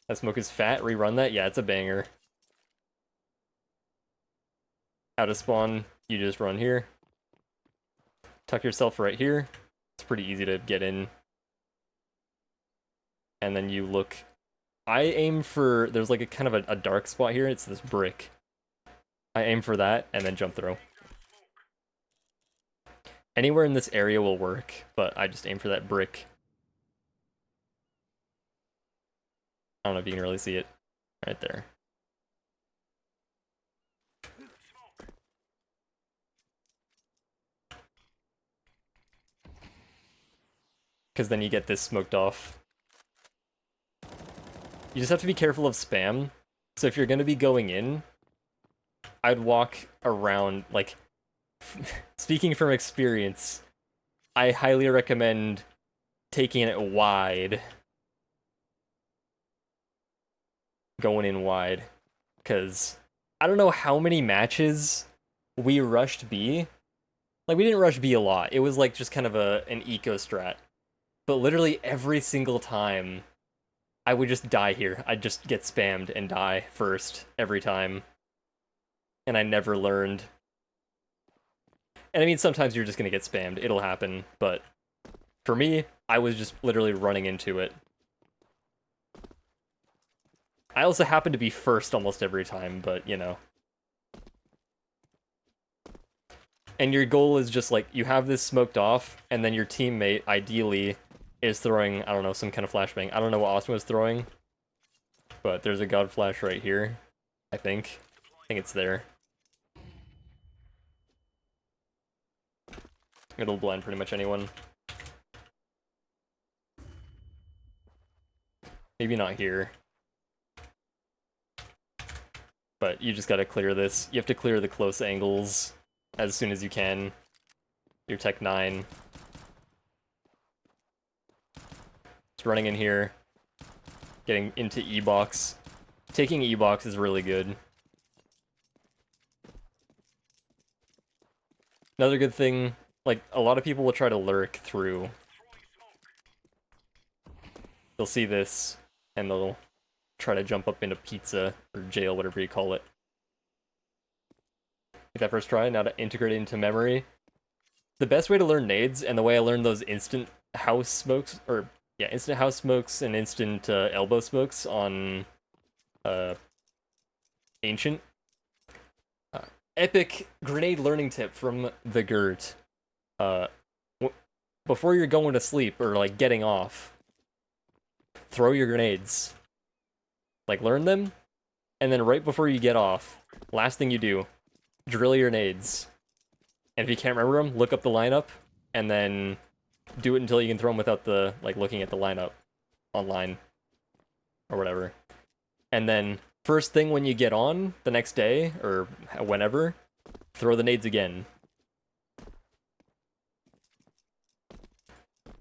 That smoke is fat, rerun that? Yeah, it's a banger. Out of spawn, you just run here. Tuck yourself right here. It's pretty easy to get in. And then you look... I aim for... There's like a kind of a dark spot here. It's this brick. I aim for that, and then jump throw. Anywhere in this area will work, but I just aim for that brick. I don't know if you can really see it. Right there. Because then you get this smoked off. You just have to be careful of spam. So if you're going to be going in, I'd walk around, like... Speaking from experience, I highly recommend taking it wide. Going in wide. Because I don't know how many matches we rushed B. Like, we didn't rush B a lot. It was like just kind of an eco strat. But literally every single time, I would just die here. I'd just get spammed and die first every time. And I never learned. And I mean, sometimes you're just gonna get spammed. It'll happen. But for me, I was just literally running into it. I also happen to be first almost every time, but, you know. And your goal is just, like, you have this smoked off, and then your teammate, ideally, is throwing, I don't know, some kind of flashbang. I don't know what Austin was throwing, but there's a god flash right here, I think. I think it's there. It'll blind pretty much anyone. Maybe not here. But you just gotta clear this. You have to clear the close angles as soon as you can. Your Tech 9. Just running in here. Getting into E-box. Taking E-box is really good. Another good thing, like, a lot of people will try to lurk through. They'll see this, and they'll try to jump up into pizza, or jail, whatever you call it. Take that first try, now to integrate it into memory. The best way to learn nades, and the way I learned those instant house smokes, or Yeah, instant house smokes and instant elbow smokes on Ancient. Uh, Epic grenade learning tip from the Gurt. Uh, Before you're going to sleep or like getting off, throw your grenades. Like learn them, and then right before you get off, last thing you do, drill your nades. And if you can't remember them, look up the lineup, and then do it until you can throw them without the like looking at the lineup online or whatever. And then first thing when you get on the next day or whenever, throw the nades again.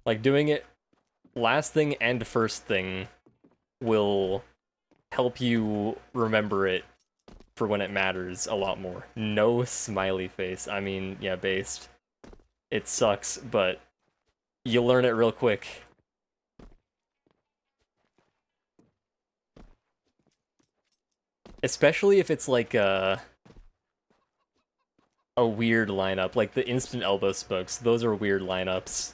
Like doing it last thing and first thing will help you remember it for when it matters a lot more. No smiley face. I mean, yeah, based. It sucks, but you learn it real quick. Especially if it's like a weird lineup, like the instant elbow spokes. Those are weird lineups.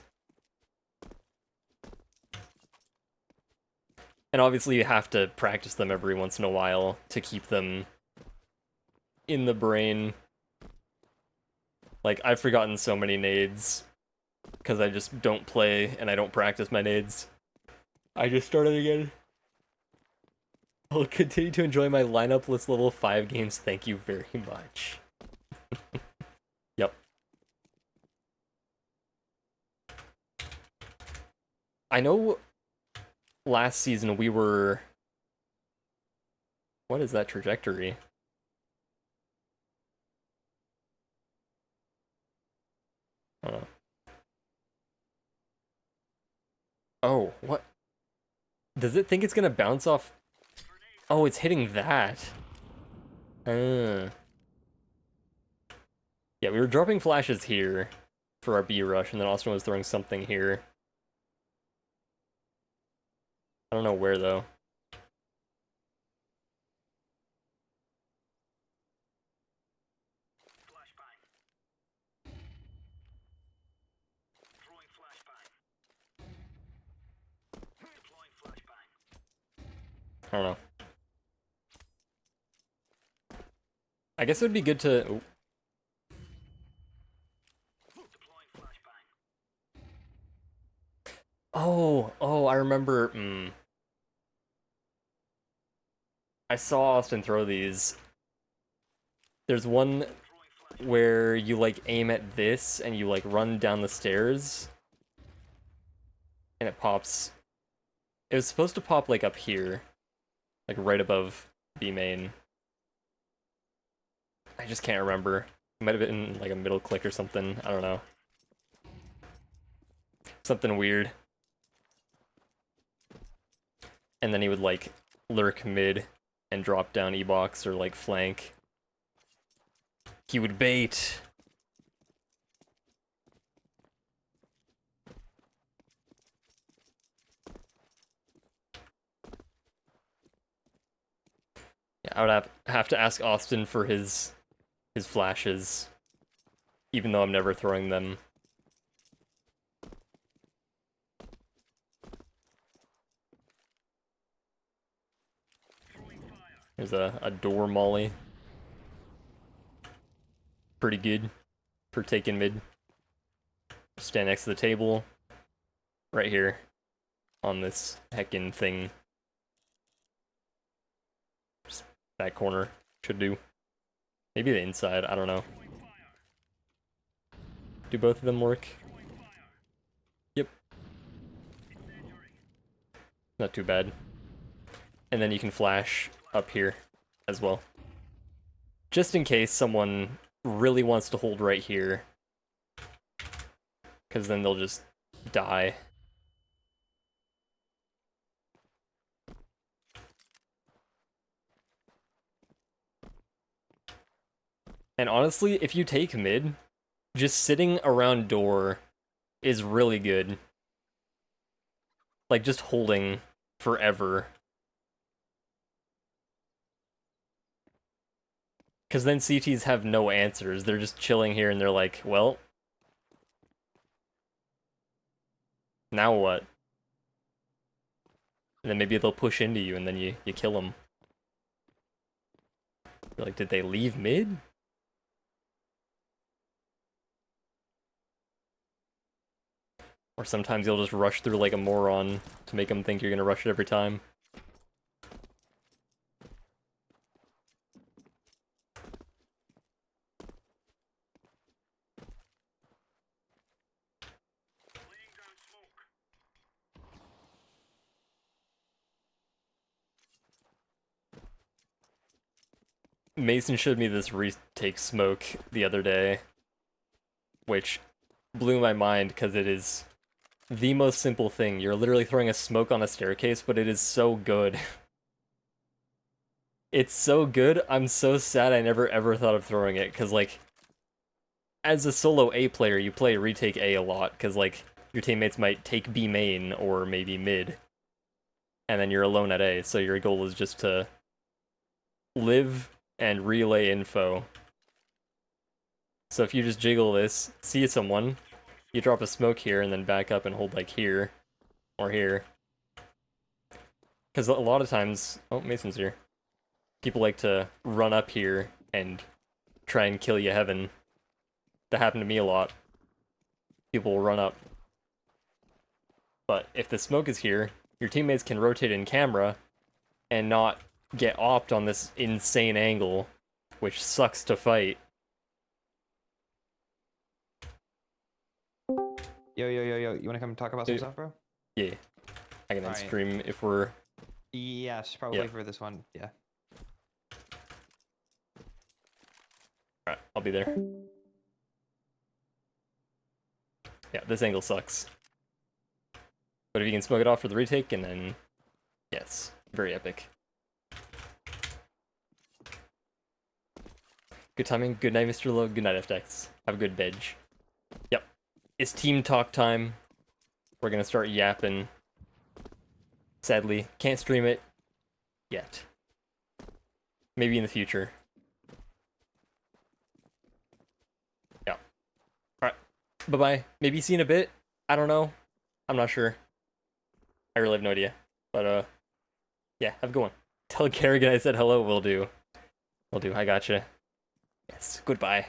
And obviously you have to practice them every once in a while to keep them in the brain. Like, I've forgotten so many nades because I just don't play and I don't practice my nades. I just started again. I'll continue to enjoy my lineup list level 5 games. Thank you very much. Yep. I know last season we were... What is that trajectory? I don't know. Oh, what? Does it think it's gonna bounce off? Oh, it's hitting that. Yeah, we were dropping flashes here for our B rush, and then Austin was throwing something here. I don't know where, though. I don't know. I guess it would be good to... Oh, I remember... I saw Austin throw these. There's one where you, like, aim at this, and you, like, run down the stairs. And it pops... It was supposed to pop, like, up here. Like, right above B main. I just can't remember. It might have been, like, a middle click or something. I don't know. Something weird. And then he would, like, lurk mid and drop down E-box or, like, flank. He would bait. Yeah, I would have to ask Austin for his flashes, even though I'm never throwing them. There's a door molly. Pretty good for taking mid. Stand next to the table. Right here. On this heckin' thing. Just that corner should do. Maybe the inside, I don't know. Do both of them work? Yep. Not too bad. And then you can flash up here as well. Just in case someone really wants to hold right here. Because then they'll just die. And honestly, if you take mid, just sitting around door is really good. Like, just holding forever. Because then CTs have no answers. They're just chilling here and they're like, well, now what? And then maybe they'll push into you and then you kill them. You're like, did they leave mid? Or sometimes you'll just rush through like a moron to make them think you're gonna rush it every time. Mason showed me this retake smoke the other day, which blew my mind because it is the most simple thing. You're literally throwing a smoke on a staircase, but it is so good. It's so good, I'm so sad I never ever thought of throwing it, because, like, as a solo A player, you play retake A a lot, because, like, your teammates might take B main, or maybe mid, and then you're alone at A, so your goal is just to live and relay info. So if you just jiggle this, see someone, you drop a smoke here, and then back up and hold, like, here, or here. Because a lot of times... Oh, Mason's here. People like to run up here and try and kill you heaven. That happened to me a lot. People will run up. But if the smoke is here, your teammates can rotate in camera and not get opt on this insane angle, which sucks to fight. Yo, you wanna come talk about some stuff, bro? Yeah. I can then Alright. stream if we're... Yes, probably Yeah. for this one. Yeah. Alright, I'll be there. Yeah, this angle sucks. But if you can smoke it off for the retake, and then... Yes, very epic. Good timing, good night, Mr. Lowe, good night, FTX. Have a good veg. Yep. It's team talk time. We're gonna start yapping. Sadly, can't stream it yet. Maybe in the future. Yeah. Alright. Bye-bye. Maybe see you in a bit. I don't know. I'm not sure. I really have no idea. But, yeah, have a good one. Tell Kerrigan I said hello, will do. Will do, I gotcha. Yes, goodbye.